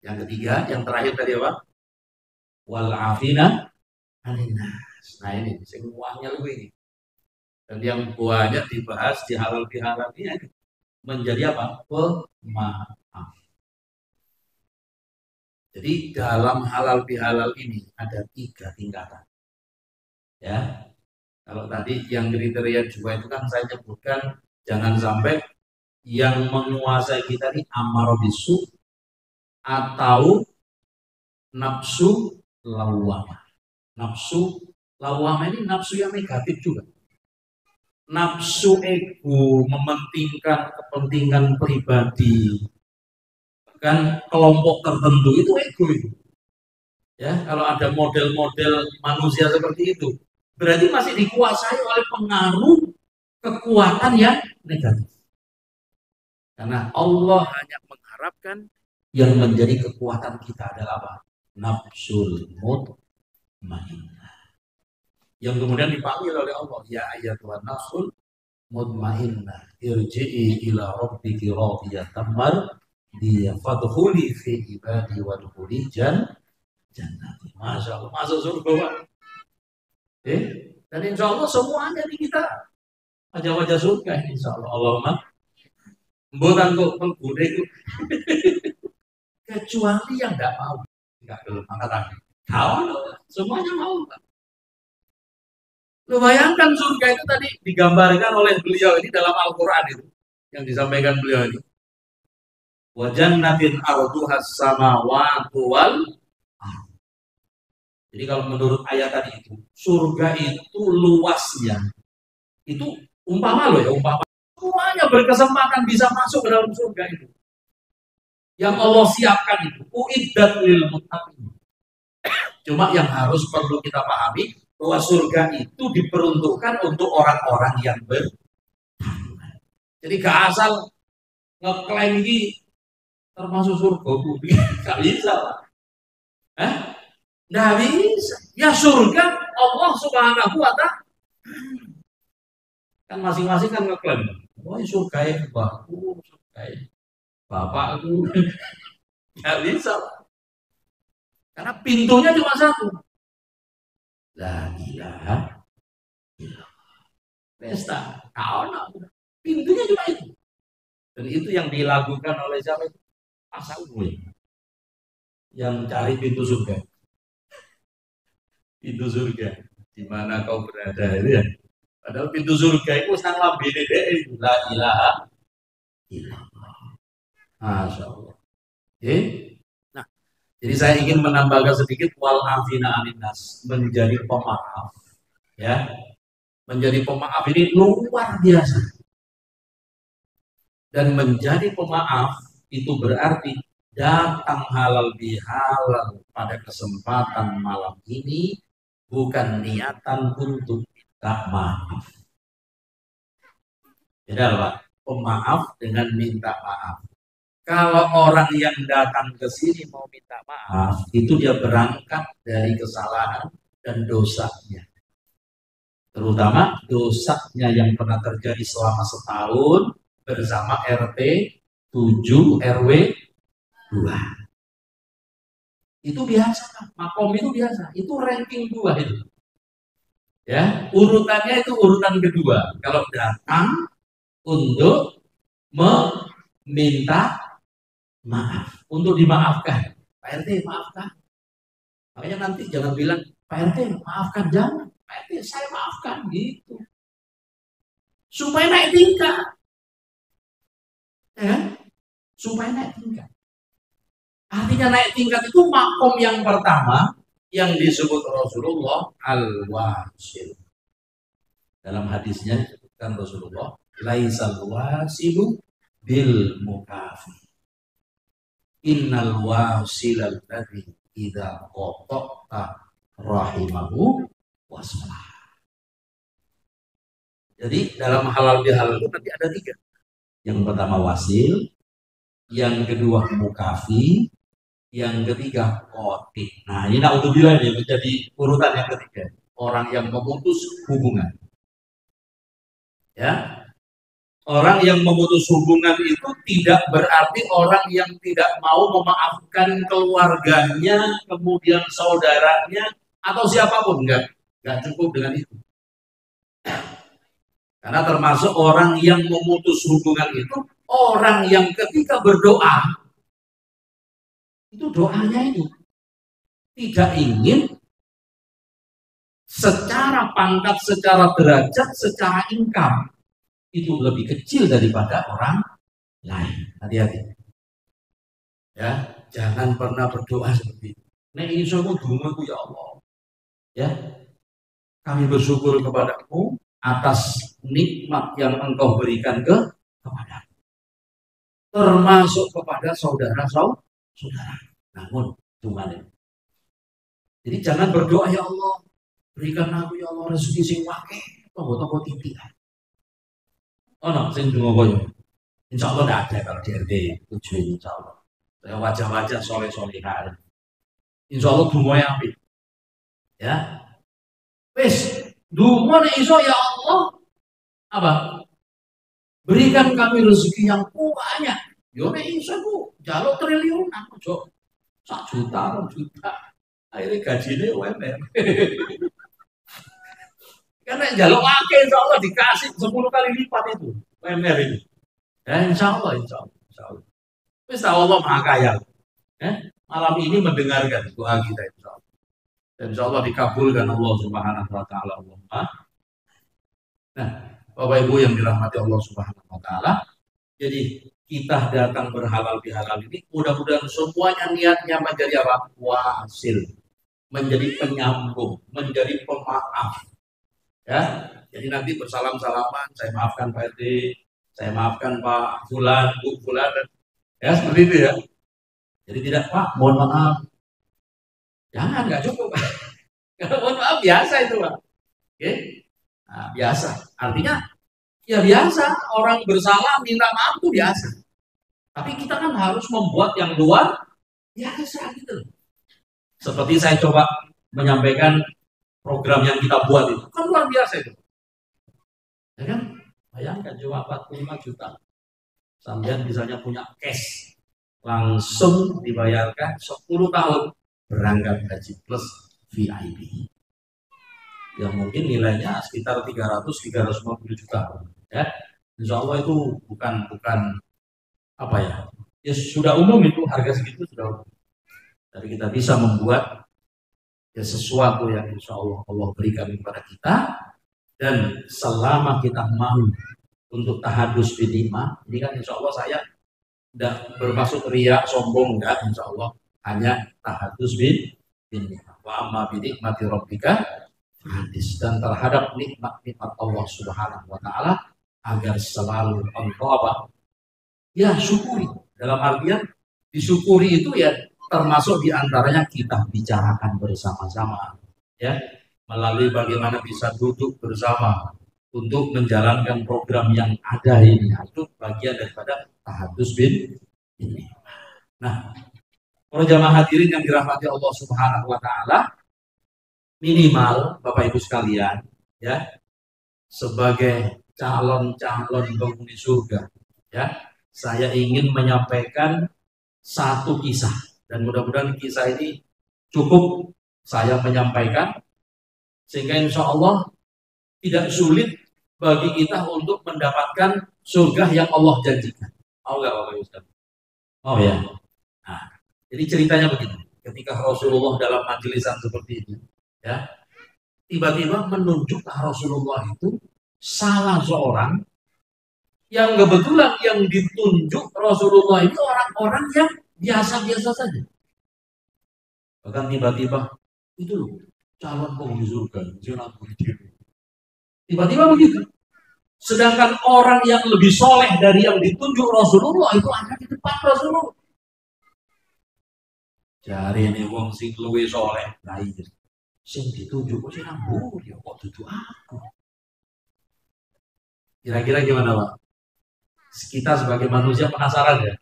Yang ketiga, yang terakhir tadi apa? Wal afina anin nas. Nah ini, semuanya lu ini. Dan yang banyak dibahas di halal bihalal ini menjadi apa? Pemaaf. Jadi dalam halal bihalal ini ada 3 tingkatan. Ya, kalau tadi yang kriteria 2 itu kan saya sebutkan jangan sampai yang menguasai kita ini amarah bisu atau nafsu lawwamah. Nafsu lawwamah ini nafsu yang negatif juga. Nafsu ego, mementingkan kepentingan pribadi, bahkan kelompok tertentu itu ego itu. Ya, kalau ada model-model manusia seperti itu, berarti masih dikuasai oleh pengaruh kekuatan yang negatif. Karena Allah hanya mengharapkan yang menjadi kekuatan kita adalah apa? Nafsul mutmainnah. Yang kemudian dipanggil oleh Allah, ya ayyatuhan nafsul mutmainnah, irji'i ila rabbiki radiyatan mardiyah fadkhuli fi ibadi wadkhuli jannati. Masya Allah, masuk surga Pak. Dan insya Allah semuanya di kita wajah-wajah surga, insya Allah. Allahumma bukan kok menggoda itu kecuali yang nggak mau, nggak belum angkat tangan. Kalau semuanya mau Pak. Lu bayangkan surga itu tadi digambarkan oleh beliau ini dalam Al-Quran itu yang disampaikan beliau ini. Wa jannatin arduhas samawati wal ardh. Jadi kalau menurut ayat tadi itu, surga itu luasnya itu umpama loh ya, umpama semuanya berkesempatan bisa masuk ke dalam surga itu. Yang Allah siapkan itu uiddat lil muttaqin. Cuma yang harus perlu kita pahami bahwa surga itu diperuntukkan untuk orang-orang yang bertakwa. Jadi gak asal ngeklaim ini termasuk surga, gak bisa. Gak bisa. Ya surga Allah Subhanahu wa ta'ala. Kan masing-masing kan ngeklaim, oh surga yang bagus, surga yang bapakku. Gak bisa. Karena pintunya cuma satu. La ilaha illallah. Pesta, pintunya cuma itu. Dan itu yang dilakukan oleh siapa itu? Tasawuf. Yang cari pintu surga. Pintu surga. Di mana kau berada itu ya. Padahal pintu surga itu sang lambene dhewe. La ilaha illallah. Masya Allah. Nah, jadi saya ingin menambahkan sedikit wal afina anin nas, menjadi pemaaf, ya, Menjadi pemaaf ini luar biasa. Dan menjadi pemaaf itu berarti datang halal bihalal pada kesempatan malam ini bukan niatan untuk minta maaf. Beda Pak, pemaaf dengan minta maaf. Kalau orang yang datang ke sini mau minta maaf, itu dia berangkat dari kesalahan dan dosanya. Terutama dosanya yang pernah terjadi selama setahun bersama RT 7 RW 2. Itu biasa, makom itu biasa, itu ranking 2 itu. Ya, urutannya itu urutan kedua. Kalau datang untuk meminta maaf, untuk dimaafkan. Pak RT maafkan. Makanya nanti jangan bilang Pak RT maafkan, jangan. Pak RT saya maafkan gitu. Supaya naik tingkat. Ya, supaya naik tingkat. Artinya naik tingkat itu makom yang pertama yang disebut Rasulullah al-wasil. Dalam hadisnya disebutkan Rasulullah, laisal wasilu bil mukafi. Innal wasilal ladzi idza qata'a rahimahu waslah. Jadi dalam halal bihalal itu nanti ada 3. Yang pertama wasil, yang kedua mukafi, yang ketiga qati. Nah, ini naudzubillah ini menjadi urutan yang ketiga. Orang yang memutus hubungan. Ya. Orang yang memutus hubungan itu tidak berarti orang yang tidak mau memaafkan keluarganya, kemudian saudaranya atau siapapun, enggak cukup dengan itu. Karena termasuk orang yang memutus hubungan itu orang yang ketika berdoa itu doanya itu tidak ingin secara pangkat, secara derajat, secara income itu lebih kecil daripada orang lain. Hati-hati. Ya, jangan pernah berdoa seperti itu. Nek iso ku dongaku ya Allah. Ya. Kami bersyukur kepadamu atas nikmat yang Engkau berikan kepada. Termasuk kepada saudara-saudara. Namun Tuhan. Jadi jangan berdoa ya Allah, berikan aku ya Allah rezeki sing akeh, tonggo-tonggo titik. Oh no, sing donga koyo. Insyaallah tidak ada kalau di RT 7 insyaallah. Saya wajah-wajah soleh-solehan. Insyaallah dongoe apik. Ya. Wis, donga nek iso ya Allah apa? Berikan kami rezeki yang banyak. Yo nek iso ku njaluk triliunan ojo 1 juta, 2 juta. Akhirnya gajinya UMR. Karena njaluk akeh insyaallah dikasih 10 kali lipat itu UMR itu. Ya insyaallah. Wis Allah Maha Kaya. Malam ini mendengarkan doa kita insyaallah. Dan insyaallah dikabulkan Allah Subhanahu wa taala. Nah, Bapak Ibu yang dirahmati Allah Subhanahu wa taala, jadi kita datang berhalal bihalal ini mudah-mudahan semuanya niatnya menjadi apa? Wasil, menjadi penyambung, menjadi pemaaf. Ya, jadi nanti bersalam-salaman, saya maafkan Pak RT, saya maafkan Pak Fulan, Bu Fulan, ya seperti itu ya. Jadi tidak Pak, mohon maaf. Jangan, nggak cukup. Kalau mohon maaf biasa itu Pak. Oke, nah, biasa. Artinya ya biasa, orang bersalah minta maaf itu biasa. Tapi kita kan harus membuat yang luar biasa gitu. Seperti saya coba menyampaikan program yang kita buat itu kan luar biasa itu. Ya kan? Bayangkan cuma 45 juta. Sampean misalnya punya cash langsung dibayarkan 10 tahun berangkat haji plus VIP. Yang mungkin nilainya sekitar 300-350 juta. Ya. Insya Allah itu bukan apa ya? Ya sudah umum itu, harga segitu sudah umum. Jadi kita bisa membuat ya sesuatu yang insya Allah berikan kepada kita, dan selama kita mau untuk tahadus binikmah, ini kan insya Allah saya tidak bermaksud riak sombong, enggak, insya Allah hanya tahadus binikmah. Wa amma binikmati rabbika hadis dan terhadap nikmat-nikmat Allah Subhanahu wa taala agar selalu engkau apa? Ya, syukuri. Dalam artian disyukuri itu ya termasuk diantaranya kita bicarakan bersama-sama, ya, melalui bagaimana bisa duduk bersama untuk menjalankan program yang ada ini. Itu bagian daripada tahadus bin ini. Nah, para jamaah hadirin yang dirahmati Allah Subhanahu wa taala, minimal Bapak Ibu sekalian, ya, sebagai calon-calon penghuni surga, ya, saya ingin menyampaikan satu kisah dan mudah-mudahan kisah ini cukup saya menyampaikan sehingga insya Allah tidak sulit bagi kita untuk mendapatkan surga yang Allah janjikan. Mau nggak Bapak Ibu sekalian? Oh ya. Nah, jadi ceritanya begini. Ketika Rasulullah dalam majelisan seperti itu, ya, tiba-tiba menunjuklah Rasulullah itu salah seorang yang kebetulan yang ditunjuk Rasulullah itu orang-orang yang biasa-biasa saja. Bahkan tiba-tiba itu loh calon penghuni surga, tiba-tiba begitu. Sedangkan orang yang lebih soleh dari yang ditunjuk Rasulullah itu ada di depan Rasulullah. Jari ini wong sing luwih soleh, lahir. Sing ditunjuk kok sing nambur, ya kok dudu aku. Kira-kira gimana Pak? Kita sebagai manusia penasaran ya?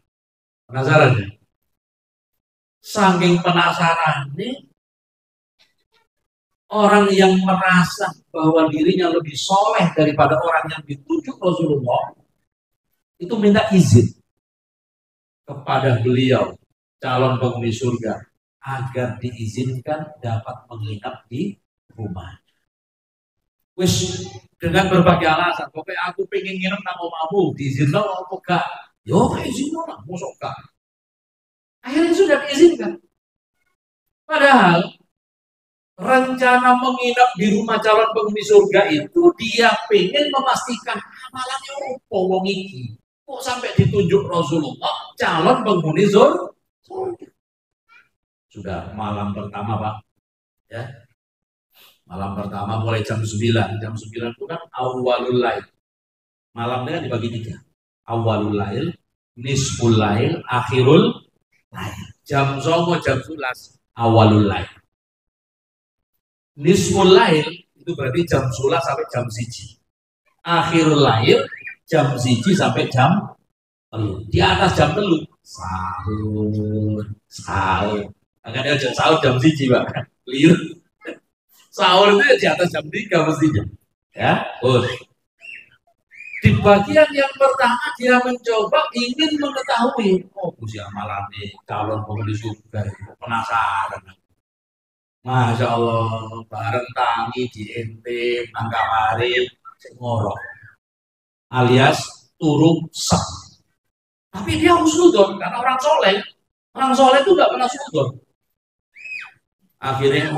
Penasaran ya? Saking penasaran nih, orang yang merasa bahwa dirinya lebih soleh daripada orang yang ditunjuk Rasulullah itu minta izin kepada beliau calon penghuni surga agar diizinkan dapat menginap di rumah. Wis dengan berbagai alasan, pokoknya aku pengen nginep nang omahmu, diizinkan apa gak? Yo izinkan lah, mosok gak. Akhirnya sudah diizinkan. Padahal rencana menginap di rumah calon penghuni surga itu dia pengen memastikan amalannya apa wong iki. Kok sampai ditunjuk Rasulullah calon penghuni surga. Sudah malam pertama Pak, ya. Malam pertama mulai jam 9. Jam 9 itu kan awalul lail. Malamnya kan dibagi 3. Awalul lail, nisful lail, akhirul lail. Jam 9 jam 11 awalul lail. Nisful lail itu berarti jam 11 sampai jam 1. Akhirul lail jam 1 sampai jam 3. Di atas jam 3 sahur. Makanya dia sahur jam 1 Pak. Liur. Sahur itu di atas jam 3 mestinya. Ya, di bagian yang pertama dia mencoba ingin mengetahui, oh usia malam nih calon penghuni surga, penasaran. Masya Allah, bareng tangi diintip, nangkaparin, ngorok, alias turun sep. Tapi dia husnudon karena orang soleh itu nggak pernah husnudon. Akhirnya,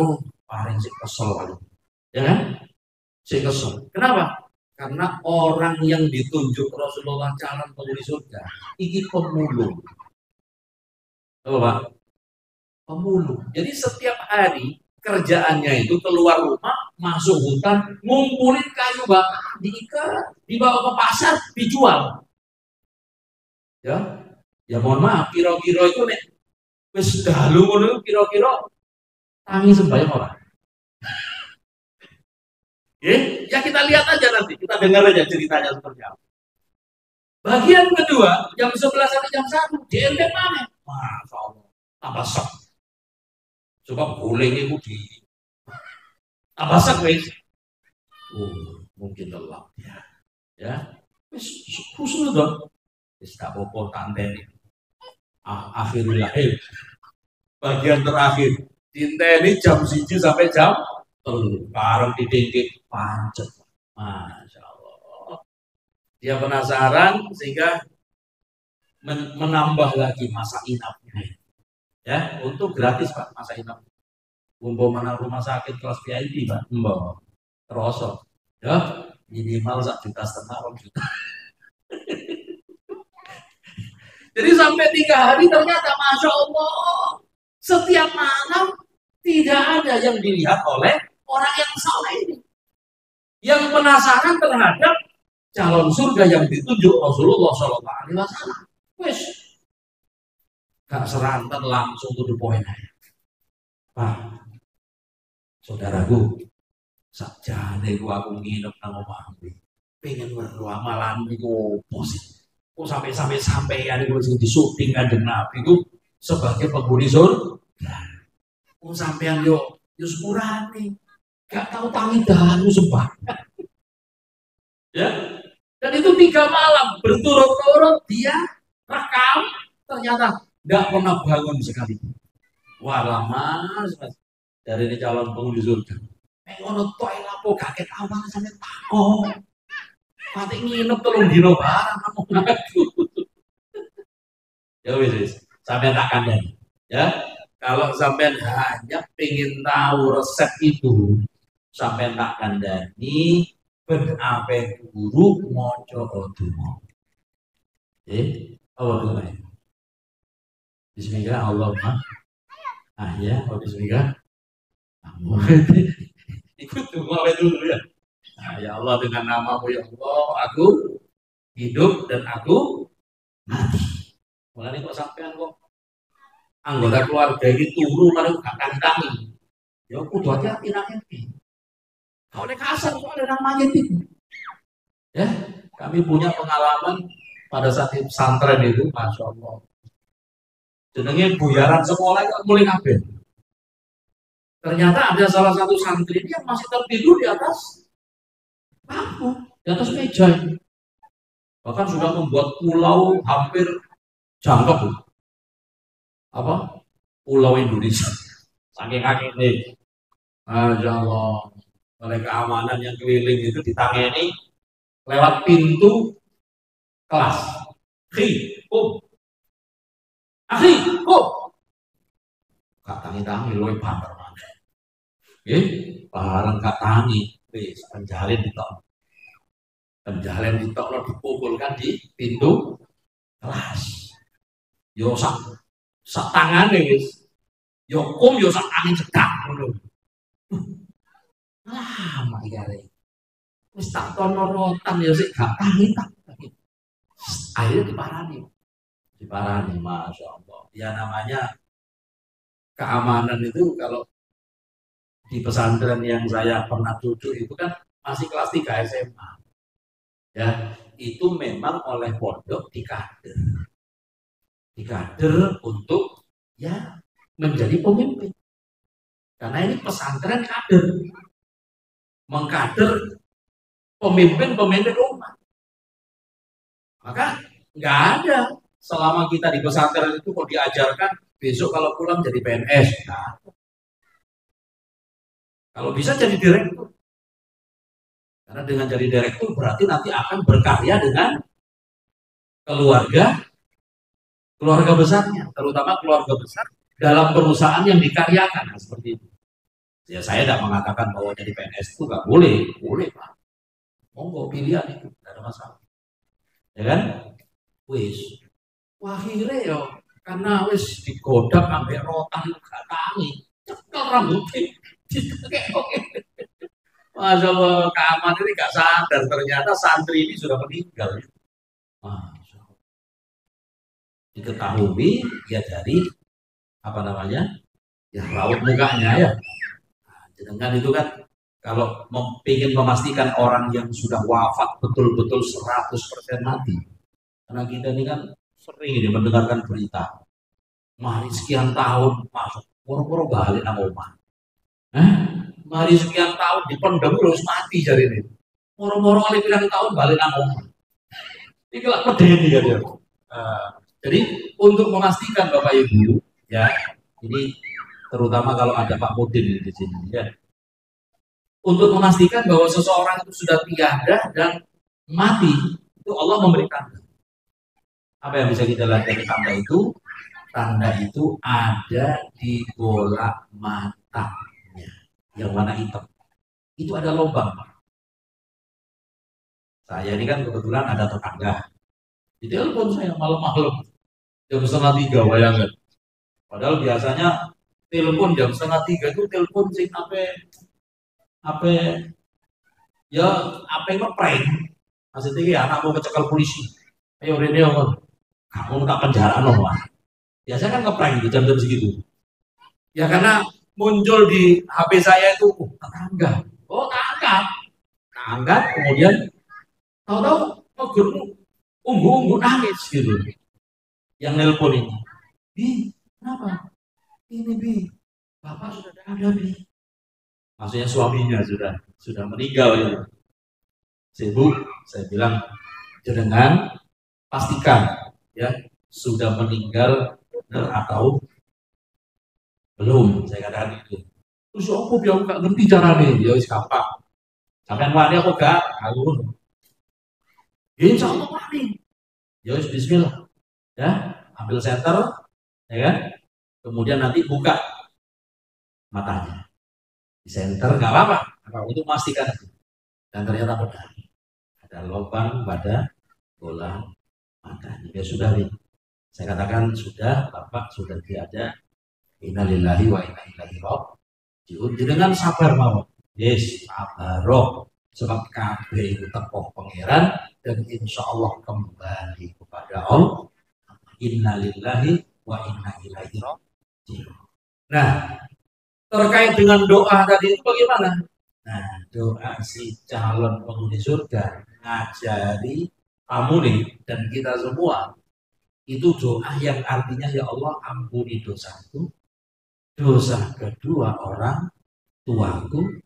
paling sih kesel, ya kan? Si kesel. Kenapa? Karena orang yang ditunjuk Rasulullah calon penghuni surga, ini pemulung. Apa Pak? Pemulung. Jadi setiap hari kerjaannya itu keluar rumah, masuk hutan, ngumpulin kayu bakar, diikat, dibawa ke pasar, dijual. Ya mohon maaf, kira-kira itu nih, wis dalu ngono kira-kira tangi sembahyang orang. Ya kita lihat aja nanti, kita dengar aja ceritanya seperti apa. Bagian kedua, jam 11 sampai jam 1, dienteng mana? Masya Allah, tambah sok. Coba guling itu di tambah sok wis. Mungkin lelah ya. Wis khusus dong. Wis tak apa-apa tanteni. Akhirul lahir. Bagian terakhir, dinteni jam 1 sampai jam 3. Bareng didengkek pancet. Masya Allah. Dia penasaran sehingga menambah lagi masa inapnya. Ya, untuk gratis Pak masa inap. Umpamanya rumah sakit kelas VIP Pak, mbak. Terus, ya minimal 1,5 juta, 2 juta. Jadi sampai 3 hari ternyata Masya Allah setiap malam tidak ada yang dilihat oleh orang yang saleh ini. Yang penasaran terhadap calon surga yang ditunjuk Rasulullah SAW. Wes, gak serantan langsung to the point aja. Pak, saudaraku, sakjane aku nginep nang omahku. Pengen weruh amalan iku opo sih? Kok sampai-sampean iku sing disuting Kanjeng Nabi iku sebagai penghuni surga. Kok sampean yo sepurane. Gak tahu tangidanmu sembah. Ya. Dan itu 3 malam berturut-turut dia rekam, ternyata nggak pernah bangun sekali. Wah lama, dari ini calon penghuni surga. Ngono tok lapo kaget awal sampe takon. Pati nginep 3 dino barang aku. Ya wis, sampean tak kandhani. Ya. Kalau sampean hanya pengen tahu resep itu, sampean tak kandhani ben ape guru maca donga. Apa donga? Bismillah Allahumma. Ya, bismillah. Ikut donga dulu ya. Nah, ya Allah dengan namamu ya Allah, aku hidup dan aku mati. Mulane kok sampean kok anggota keluarga ini turu malah gak kandangi. Ya kudu hati-hati nang iki. Kalau kasar soalnya namanya itu. Ya, kami punya pengalaman pada saat di pesantren itu, masya Allah. Jenenge buyaran sekolah itu mulai kabeh. Ternyata ada salah satu santri yang masih tertidur di atas bangku, di atas meja. Bahkan sudah membuat pulau hampir jangkep. Apa? Pulau Indonesia. Saking kagetnya. Masya Allah. Oleh keamanan yang keliling itu ditangani lewat pintu kelas. Akhi, Kak tangi luwih banter maneh. Nggih, bareng kak tangi wis penjalin ditok. Penjalin ditok lo dipukulkan di pintu kelas. Yo sak tangane wis. Yo yo sak angin cedak ngono. Lama ya re. Wis tak tono rotan ya sik gak tangi tak. Akhirnya diparani masya Allah. Ya namanya keamanan itu kalau di pesantren yang saya pernah duduk itu kan masih kelas 3 SMA. Ya, itu memang oleh pondok dikader untuk ya menjadi pemimpin. Karena ini pesantren kader. Mengkader pemimpin umat. Maka nggak ada selama kita di pesantren itu kok diajarkan besok kalau pulang jadi PNS. Nah, kalau bisa jadi direktur. Karena dengan jadi direktur berarti nanti akan berkarya dengan keluarga besarnya, terutama keluarga besar dalam perusahaan yang dikaryakan. Nah, seperti itu. Ya saya tidak mengatakan bahwa jadi PNS itu nggak boleh Pak. Monggo pilihan itu, tidak ada masalah. Ya kan? Wis. Akhirnya yo karena wis digodak sampai rotan gak tangi, cekel rambutnya. Masya Allah, keamanan ini gak sadar ternyata santri ini sudah meninggal. Masya Allah. Diketahui ya dari apa namanya? Ya raut mukanya ya. Dengan itu kan kalau ingin memastikan orang yang sudah wafat betul-betul 100% mati. Karena kita ini kan sering ini mendengarkan berita. Mari sekian tahun masuk, poro-poro balik nang omah. Mari sekian tahun dipendem terus mati jadi ini. Poro-poro kali bilang tahun balik nang omah. Ini lah pedeni ya dia. Jadi untuk memastikan Bapak Ibu ya, ini terutama kalau ada Pak Mudin di sini ya. Untuk memastikan bahwa seseorang itu sudah tiada dan mati, itu Allah memberi tanda. Apa yang bisa kita lihat dari tanda itu? Tanda itu ada di bola matanya yang warna hitam. Itu ada lubang. Saya ini kan kebetulan ada tetangga. Di telepon saya malam-malam jam 2:30 bayangkan. Padahal biasanya telepon jam 2:30 itu telepon sing sampai apa ya apa ngeprank maksudnya ya anak mau kecekel polisi ayo Rene kamu tak penjara loh lah biasanya kan ngeprank di jam-jam segitu ya karena muncul di HP saya itu tetangga angkat kemudian tahu-tahu unggu nangis gitu yang nelpon ini Bi kenapa ini Bi bapak sudah ada Bi maksudnya suaminya sudah meninggal gitu sibuk saya bilang jangan pastikan ya sudah meninggal atau belum saya katakan itu terus aku bilang gak ngerti caranya ya wis gampang sampai wani aku gak aku insya Allah wani ya wis bismillah ya ambil senter ya kan kemudian nanti buka matanya di senter nggak apa-apa untuk memastikan dan ternyata benar ada lubang pada bola matanya ya sudah nih saya katakan sudah bapak sudah tiada innalillahi wa inna ilaihi raji'un dengan sabar mawon yes sabar sebab kabeh itu teko pangeran dan insya Allah kembali kepada Allah innalillahi wa inna ilaihi raji'un. Nah terkait dengan doa tadi itu bagaimana? Nah doa si calon penghuni surga ngajari kamu nih dan kita semua itu doa yang artinya ya Allah ampuni dosaku dosa kedua orang tuaku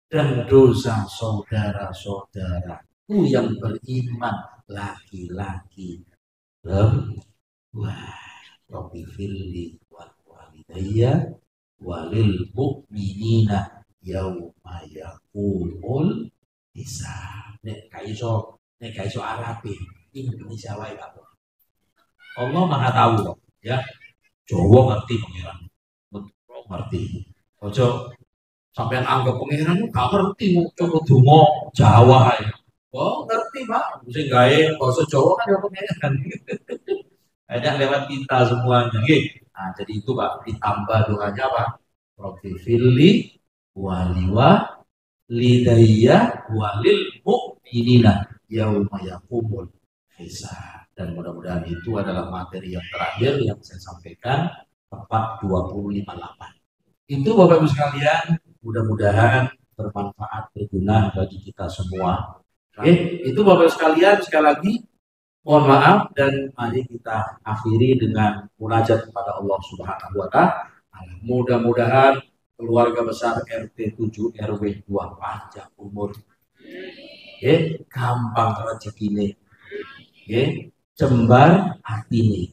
dan dosa saudara-saudaraku yang beriman laki-laki perempuan Rabbi firli wal walidayya walil mu'minina yauma yaqumul hisab nek kaiso Arabi Indonesia wae kabeh Allah Maha tahu ya Jawa ngerti pengiran ngerti ojo sampean anggap pengiran gak ngerti coba donga Jawa ae oh ngerti Pak sing gawe basa Jawa kan ya pengiran ada lewat kita semuanya nah jadi itu Pak ditambah doanya Pak Rabbi firli waliwa lidayya walil mu'minina yauma yaqumul hisab dan mudah-mudahan itu adalah materi yang terakhir yang saya sampaikan tepat 25/8 itu Bapak Ibu sekalian mudah-mudahan bermanfaat berguna bagi kita semua itu Bapak Ibu sekalian sekali lagi mohon maaf dan mari kita akhiri dengan munajat kepada Allah Subhanahu wa Ta'ala mudah-mudahan keluarga besar RT 7 RW 2 panjang umur gampang rezekine jembar hati ini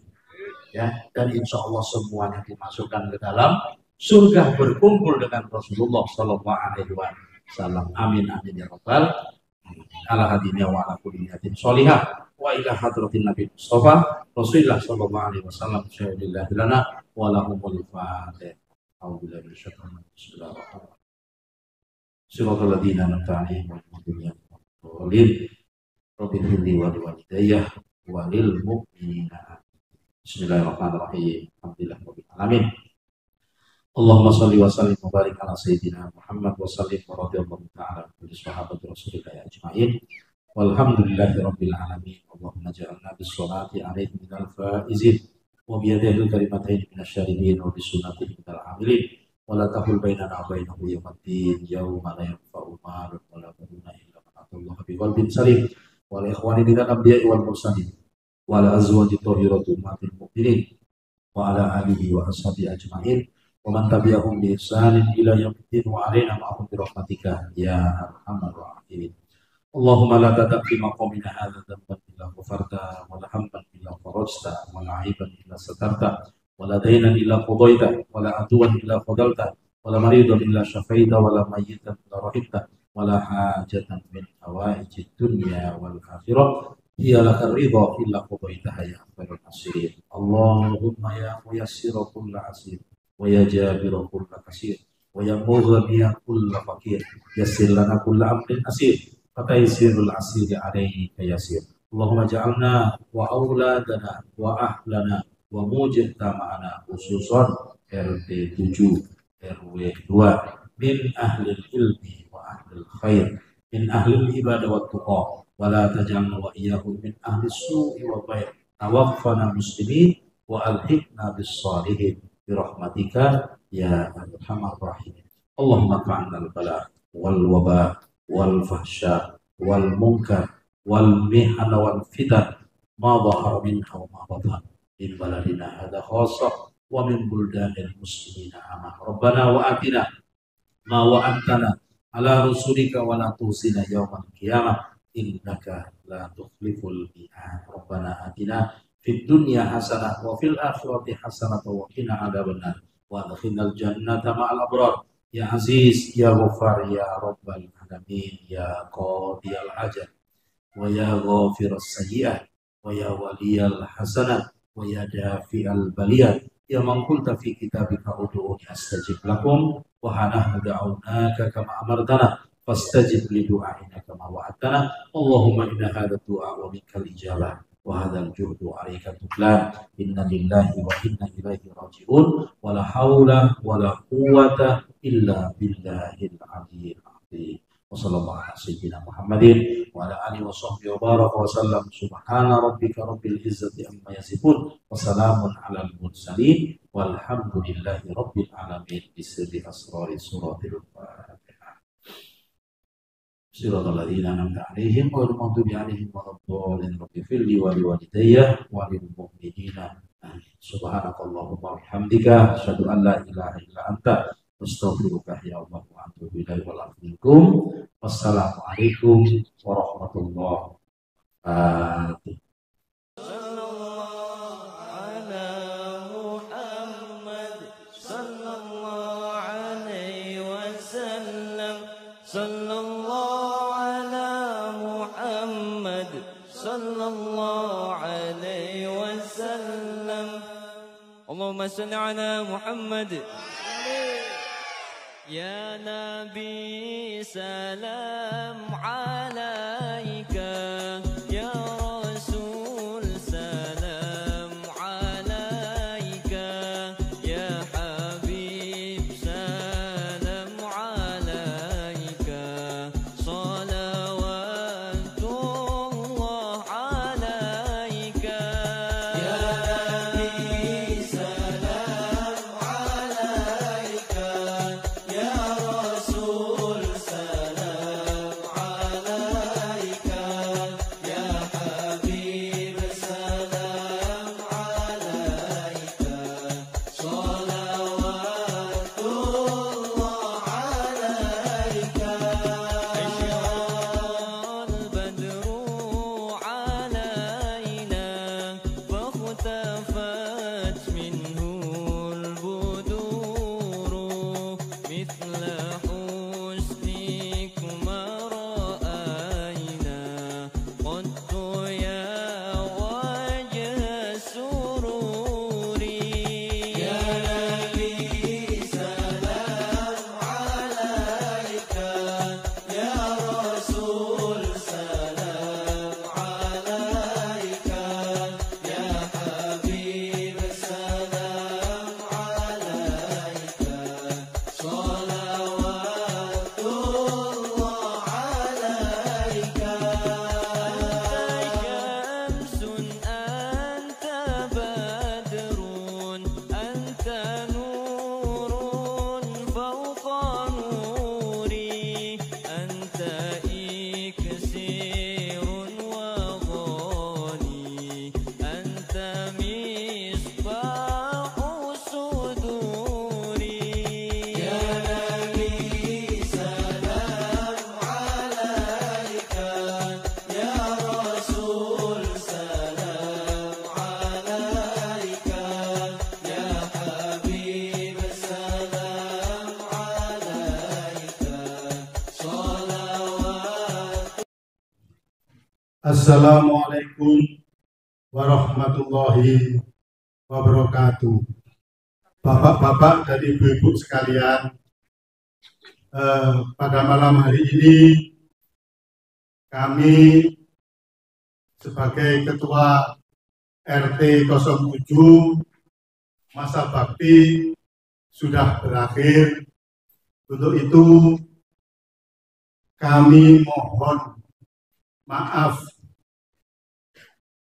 ya dan insya Allah semuanya dimasukkan ke dalam surga berkumpul dengan Rasulullah Sallallahu Alaihi Wasallam amin amin ya rabbal ala hadiniya wa ala kulli niyatin sholihah wa ila hadratin Nabi Mustafa Rasulullah Sallallahu Alaihi Wasallam syahidillah lana wa lahumul fatih a'udzubillahi minasyaitonir rajim bismillahirrahmanirrahim siratal ladzina an'amta 'alaihim ghairil maghdubi 'alaihim Rabbil firli wal walidayya walil mu'minina bismillahirrahmanirrahim alhamdulillah rabbil alamin Allahumma shalli wa sallim wa barik ala sayyidina Muhammad wa sallim wa radhiyallahu ta'ala kulli sahabati rasulillah ajma'in walhamdulillahi rabbil alamin Allahumma ja'alna bis salati alaihi minal faizin wa bi yadihi kalimatain minasyaribin wa bi sunnatihi minal amilin wa la tahul bainana wa bainahu yawmiddin yawma la yanfa'u malun wa la banuna illa man atallaha bi qalbin salim wal ikhwani minal anbiya'i wal mursalin wa ala azwaji thahirati ummatil mu'minin wa ala alihi wa ashabihi ajma'in wa man tabi'ahum bi ihsanin ila yaumiddin wa alaina ma'hum bi rahmatika ya arhamar rahimin Allahumma la tad'a fi maqamina hadza dhanban illa ghafarta wa la hamdan illa farajta wa la 'aiban illa satarta wa la daynan illa qadaita wa la aduwan illa qadalta wa la maridan illa shafaita wa la mayyitan illa rahimta wa la hajatan min hawaijid dunya wal akhirah hiya lakar ridha illa qadaitaha ya khairul nasirin Allahumma ya muyassira kulla asir wa ya jabira kulla kasir wa ya mughniya kulla fakir yassir lana kulla amrin asir fataysirul asiri alayka yasir Allahumma ja'alna wa auladana wa ahlana wa mujtama'ana khususan RT 7 RW 2 min ahli ilmi wa ahlil khair min ahlil ibadah wa tuqa wa la taj'alna wa iyyahum min ahlis su'i wa ghair tawaffana muslimin wa alhiqna bis salihin bi rahmatika ya arhamar rahimin. Allahumma qa'na al-bala wal waba wal fahsya wal munkar wal mihana wal fitan ma dhahara minha wa ma batan min baladina hadha khassa wa min buldanil muslimina amah. Rabbana wa atina ma wa'adtana ala rusulika wa la tusina yawmal qiyamah innaka la tukhliful mi'ad. Rabbana atina fid dunya hasanah wa fil akhirati hasanah wa qina adzabannar wa adkhilnal jannata ma'al abrar ya aziz ya ghafar ya rabbal alamin ya qadiyal hajat wa ya ghafiras sayyi'at wa ya waliyal hasanat wa ya dafi'al baliyat ya man qulta fi kitabika ud'uni astajib lakum wa hanahnu da'awnaka kama amartana fastajib li du'aina kama wa'adtana. Allahumma inna hadha du'a wa minkal ijabah wa hadha al-juhdu 'alaika tuklan inna lillahi wa inna ilaihi raji'un wa la hawla wa la quwwata illa billahil 'aliyyil 'azim. Wa sallallahu ala sayyidina Muhammadin wa ala alihi wa sahbihi wa baraka wa sallam. Subhana rabbika rabbil izzati amma yasifun wa salamun alal mursalin walhamdulillahi rabbil alamin. Bisirri asrari suratil Fatihah. Siratal ladzina an'amta 'alaihim ghairil maghdubi 'alaihim waladdallin. Rabbighfir li wa liwalidayya wa lil mu'minina. Amin. Subhanakallahumma wa bihamdika asyhadu an la ilaha illa anta astaghfiruka ya Allah wa atubu ilaik. Wassalamualaikum warahmatullahi wabarakatuh. Allahumma salli ala Muhammad. Ya Nabi salam alaika, ya Rasul salam alaika, ya Habib salam alaika, salawatullah alaika. Ya Nabi salam alaika, ya Rasul salam alaika, ya Habib salam alaika, salawatullah alaika. Asyraqal badru alaina fakhtafat minhul buduru mithla husnikuma ra'ayna qattu ya wajha sururi. Ya Nabi salam alaika, ya Rasul salam alaika, ya Habib salam alaika, salawatullah alaika. Anta syamsun, anta badrun, anta nurun fawqa nuri, anta iksirun wa ghani, anta misbahu suduri. Ya Nabi salam alaika, ya Rasul salam alaika, ya Habib salam alaika, salawat. Assalamualaikum warahmatullahi wabarakatuh. Bapak-bapak dan ibu-ibu sekalian, pada malam hari ini kami sebagai Ketua RT 07 masa bakti sudah berakhir. Untuk itu kami mohon maaf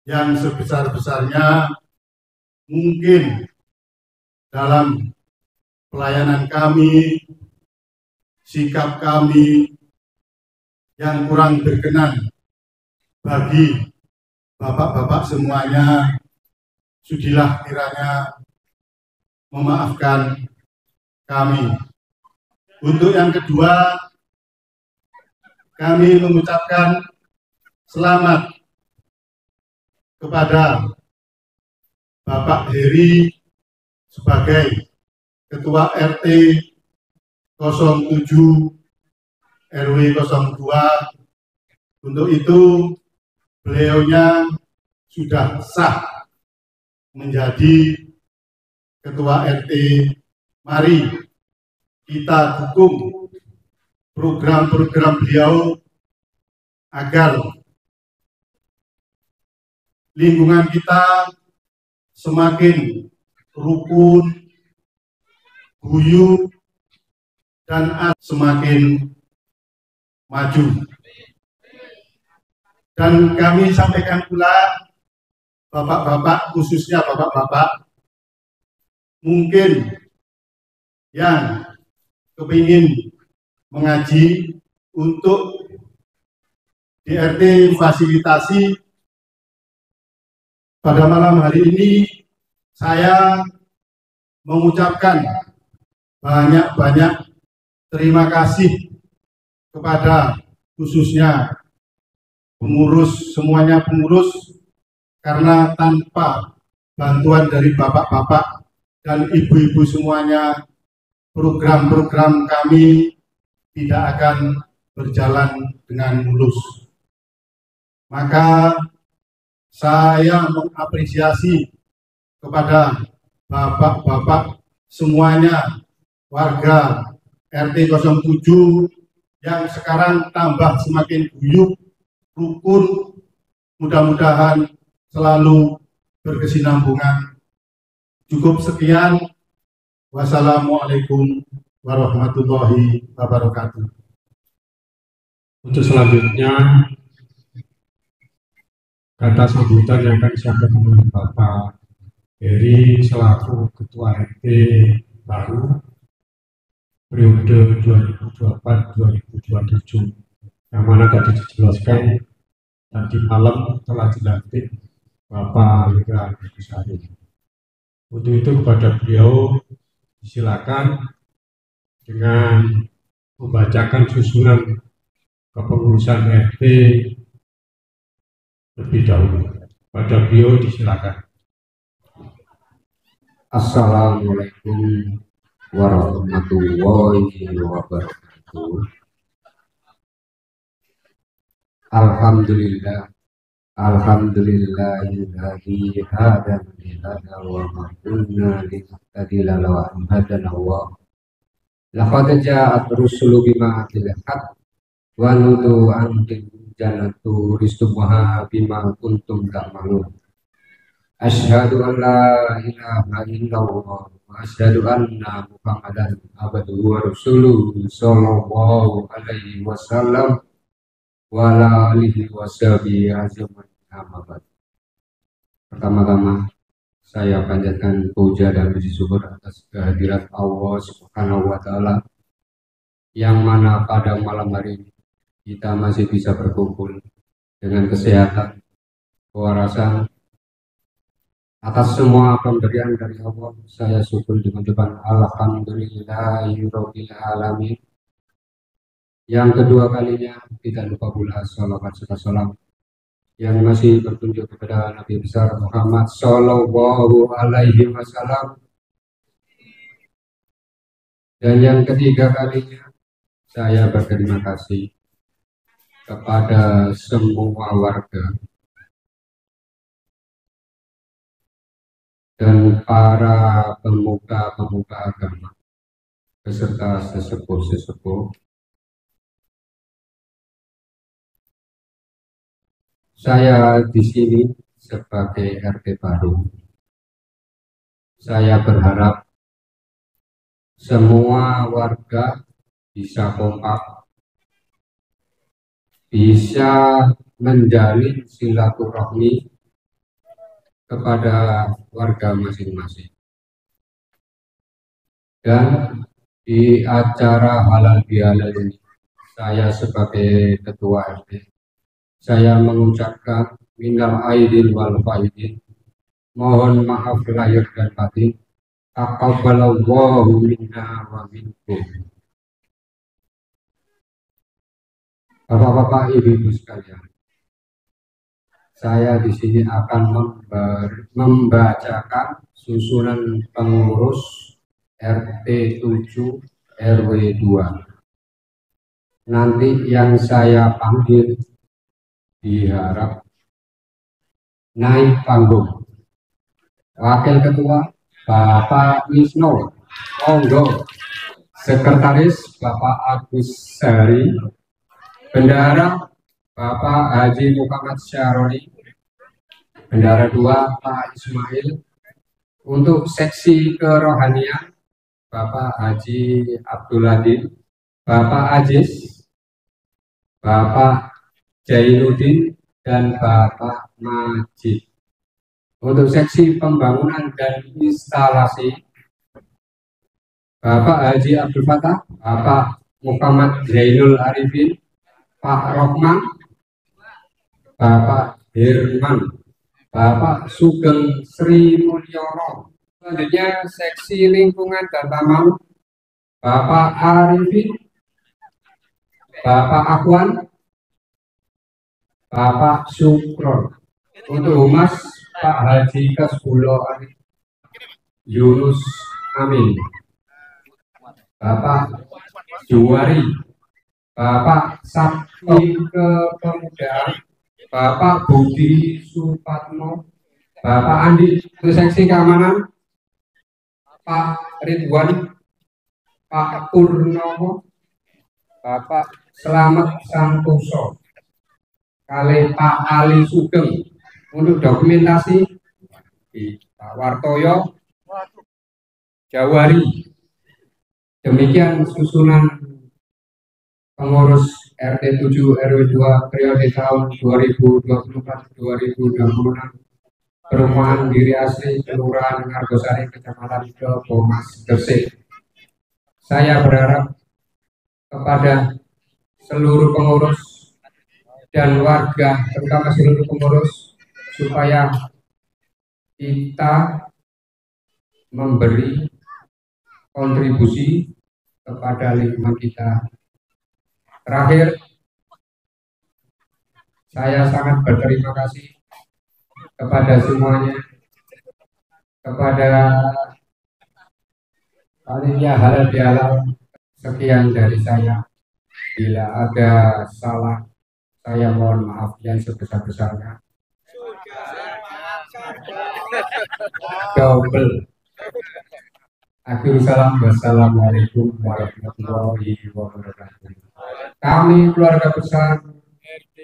yang sebesar-besarnya mungkin dalam pelayanan kami, sikap kami yang kurang berkenan bagi bapak-bapak semuanya. Sudilah kiranya memaafkan kami. Untuk yang kedua, kami mengucapkan selamat kepada Bapak Heri sebagai Ketua RT 07 RW 02. Untuk itu beliaunya sudah sah menjadi Ketua RT. Mari kita dukung program-program beliau agar lingkungan kita semakin rukun, guyup, dan semakin maju. Dan kami sampaikan pula, bapak-bapak, khususnya bapak-bapak, mungkin yang kepingin mengaji untuk di RT fasilitasi pada malam hari ini, saya mengucapkan banyak-banyak terima kasih kepada khususnya pengurus, semuanya pengurus, karena tanpa bantuan dari bapak-bapak dan ibu-ibu semuanya, program-program kami tidak akan berjalan dengan mulus. Maka saya mengapresiasi kepada bapak-bapak semuanya, warga RT 07 yang sekarang tambah semakin guyup, rukun, mudah-mudahan selalu berkesinambungan. Cukup sekian. Wassalamualaikum warahmatullahi wabarakatuh. Untuk selanjutnya, kata sambutan yang akan disampaikan oleh Bapak Heri selaku Ketua RT baru periode 2024-2027, yang mana tadi dijelaskan tadi malam telah dilantik Bapak Lurah Sari. Untuk itu kepada beliau disilakan dengan membacakan susunan kepengurusan RT lebih dahulu. Pada beliau disilakan. Assalamualaikum warahmatullahi wabarakatuh. Alhamdulillahilladzi hadana li hadza wa ma kunna linahtadiya laula an hadana Allah. Laqad ja'at rusulu bima tilhaq wa nudu an jannatu rizquha bima kuntum ta'malun. Asyhadu an la ilaha illallah wa asyhadu anna Muhammadan abduhu wa rasuluhu sallallahu alaihi wasallam wa ala alihi washabihi ajmain. Pertama-tama saya panjatkan puja dan puji syukur atas kehadirat Allah Subhanahu wa taala, yang mana pada malam hari ini kita masih bisa berkumpul dengan kesehatan, kewarasan. Atas semua pemberian dari Allah, saya syukur dengan ucapan alhamdulillahirabbil alamin. Yang kedua kalinya, tidak lupa pula sholawat serta salam yang masih bertunjuk kepada Nabi besar Muhammad sallallahu alaihi wasallam. Dan yang ketiga kalinya, saya berterima kasih kepada semua warga dan para pemuka-pemuka agama beserta sesepuh-sesepuh. Saya di sini sebagai RT baru. Saya berharap semua warga bisa kompak bisa menjalin silaturahmi kepada warga masing-masing. Dan di acara halal bihalal ini, saya sebagai ketua RT, saya mengucapkan minal aidin wal faidin, mohon maaf lahir dan batin, taqabbalallahu minna wa minkum. Bapak-bapak, ibu-ibu sekalian, saya di sini akan membacakan susunan pengurus RT 7 RW 2. Nanti yang saya panggil diharap naik panggung. Wakil Ketua Bapak Wisnu Monggo, Sekretaris Bapak Agus Sari, Bendara Bapak Haji Muhammad Syaroni, Bendara 2 Pak Ismail. Untuk seksi kerohanian Bapak Haji Abdul Adin, Bapak Aziz, Bapak Jainuddin, dan Bapak Majid. Untuk seksi pembangunan dan instalasi Bapak Haji Abdul Fatah, Bapak Muhammad Zainul Arifin, Pak Rohman, Bapak Herman, Bapak Sugeng Sri Mulyono. Selanjutnya seksi lingkungan dan taman Bapak Arifin, Bapak Akwan, Bapak Sukron. Untuk humas Pak Haji Kasbulo Arif Yunus Amin, Bapak Juwari, Bapak Sakti Kepemudaan, Bapak Budi Supatmo, Bapak Andi. Untuk seksi keamanan Pak Ridwan, Pak Purnomo, Bapak Selamat Santoso, kali Pak Ali Sugeng. Untuk dokumentasi Pak Wartoyo Jawari. Demikian susunan pengurus RT 7 RW 2 periode tahun 2024-2026 Perumahan Diri Asri Kelurahan Argosari Kecamatan Kebomas Gresik. Saya berharap kepada seluruh pengurus dan warga, terutama seluruh pengurus, supaya kita memberi kontribusi kepada lingkungan kita. Terakhir, saya sangat berterima kasih kepada semuanya, kepada panitia halal bihalal. Sekian dari saya. Bila ada salah, saya mohon maaf yang sebesar-besarnya. Double. Akhirul salam, wassalamualaikum warahmatullahi wabarakatuh. Kami keluarga besar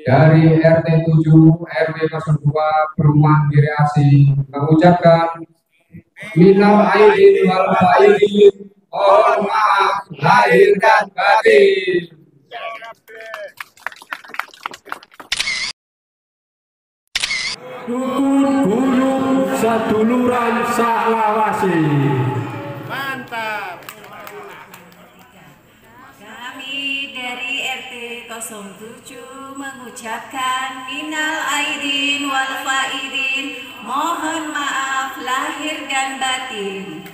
dari RT 7 RW 02 Perumahan Diri Asri mengucapkan minal aidin wal faidin, mohon maaf lahir dan batin. Dukun Gunung Saduluran Salawasi. Mantap. Kami dari RT 07 mengucapkan minal aidin wal faidin, mohon maaf lahir dan batin.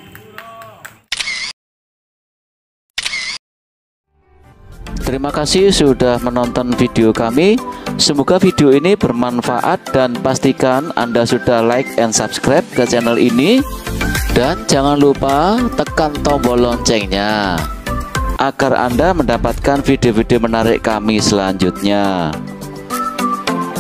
Terima kasih sudah menonton video kami. Semoga video ini bermanfaat dan pastikan Anda sudah like and subscribe ke channel ini. Dan jangan lupa tekan tombol loncengnya agar Anda mendapatkan video-video menarik kami selanjutnya.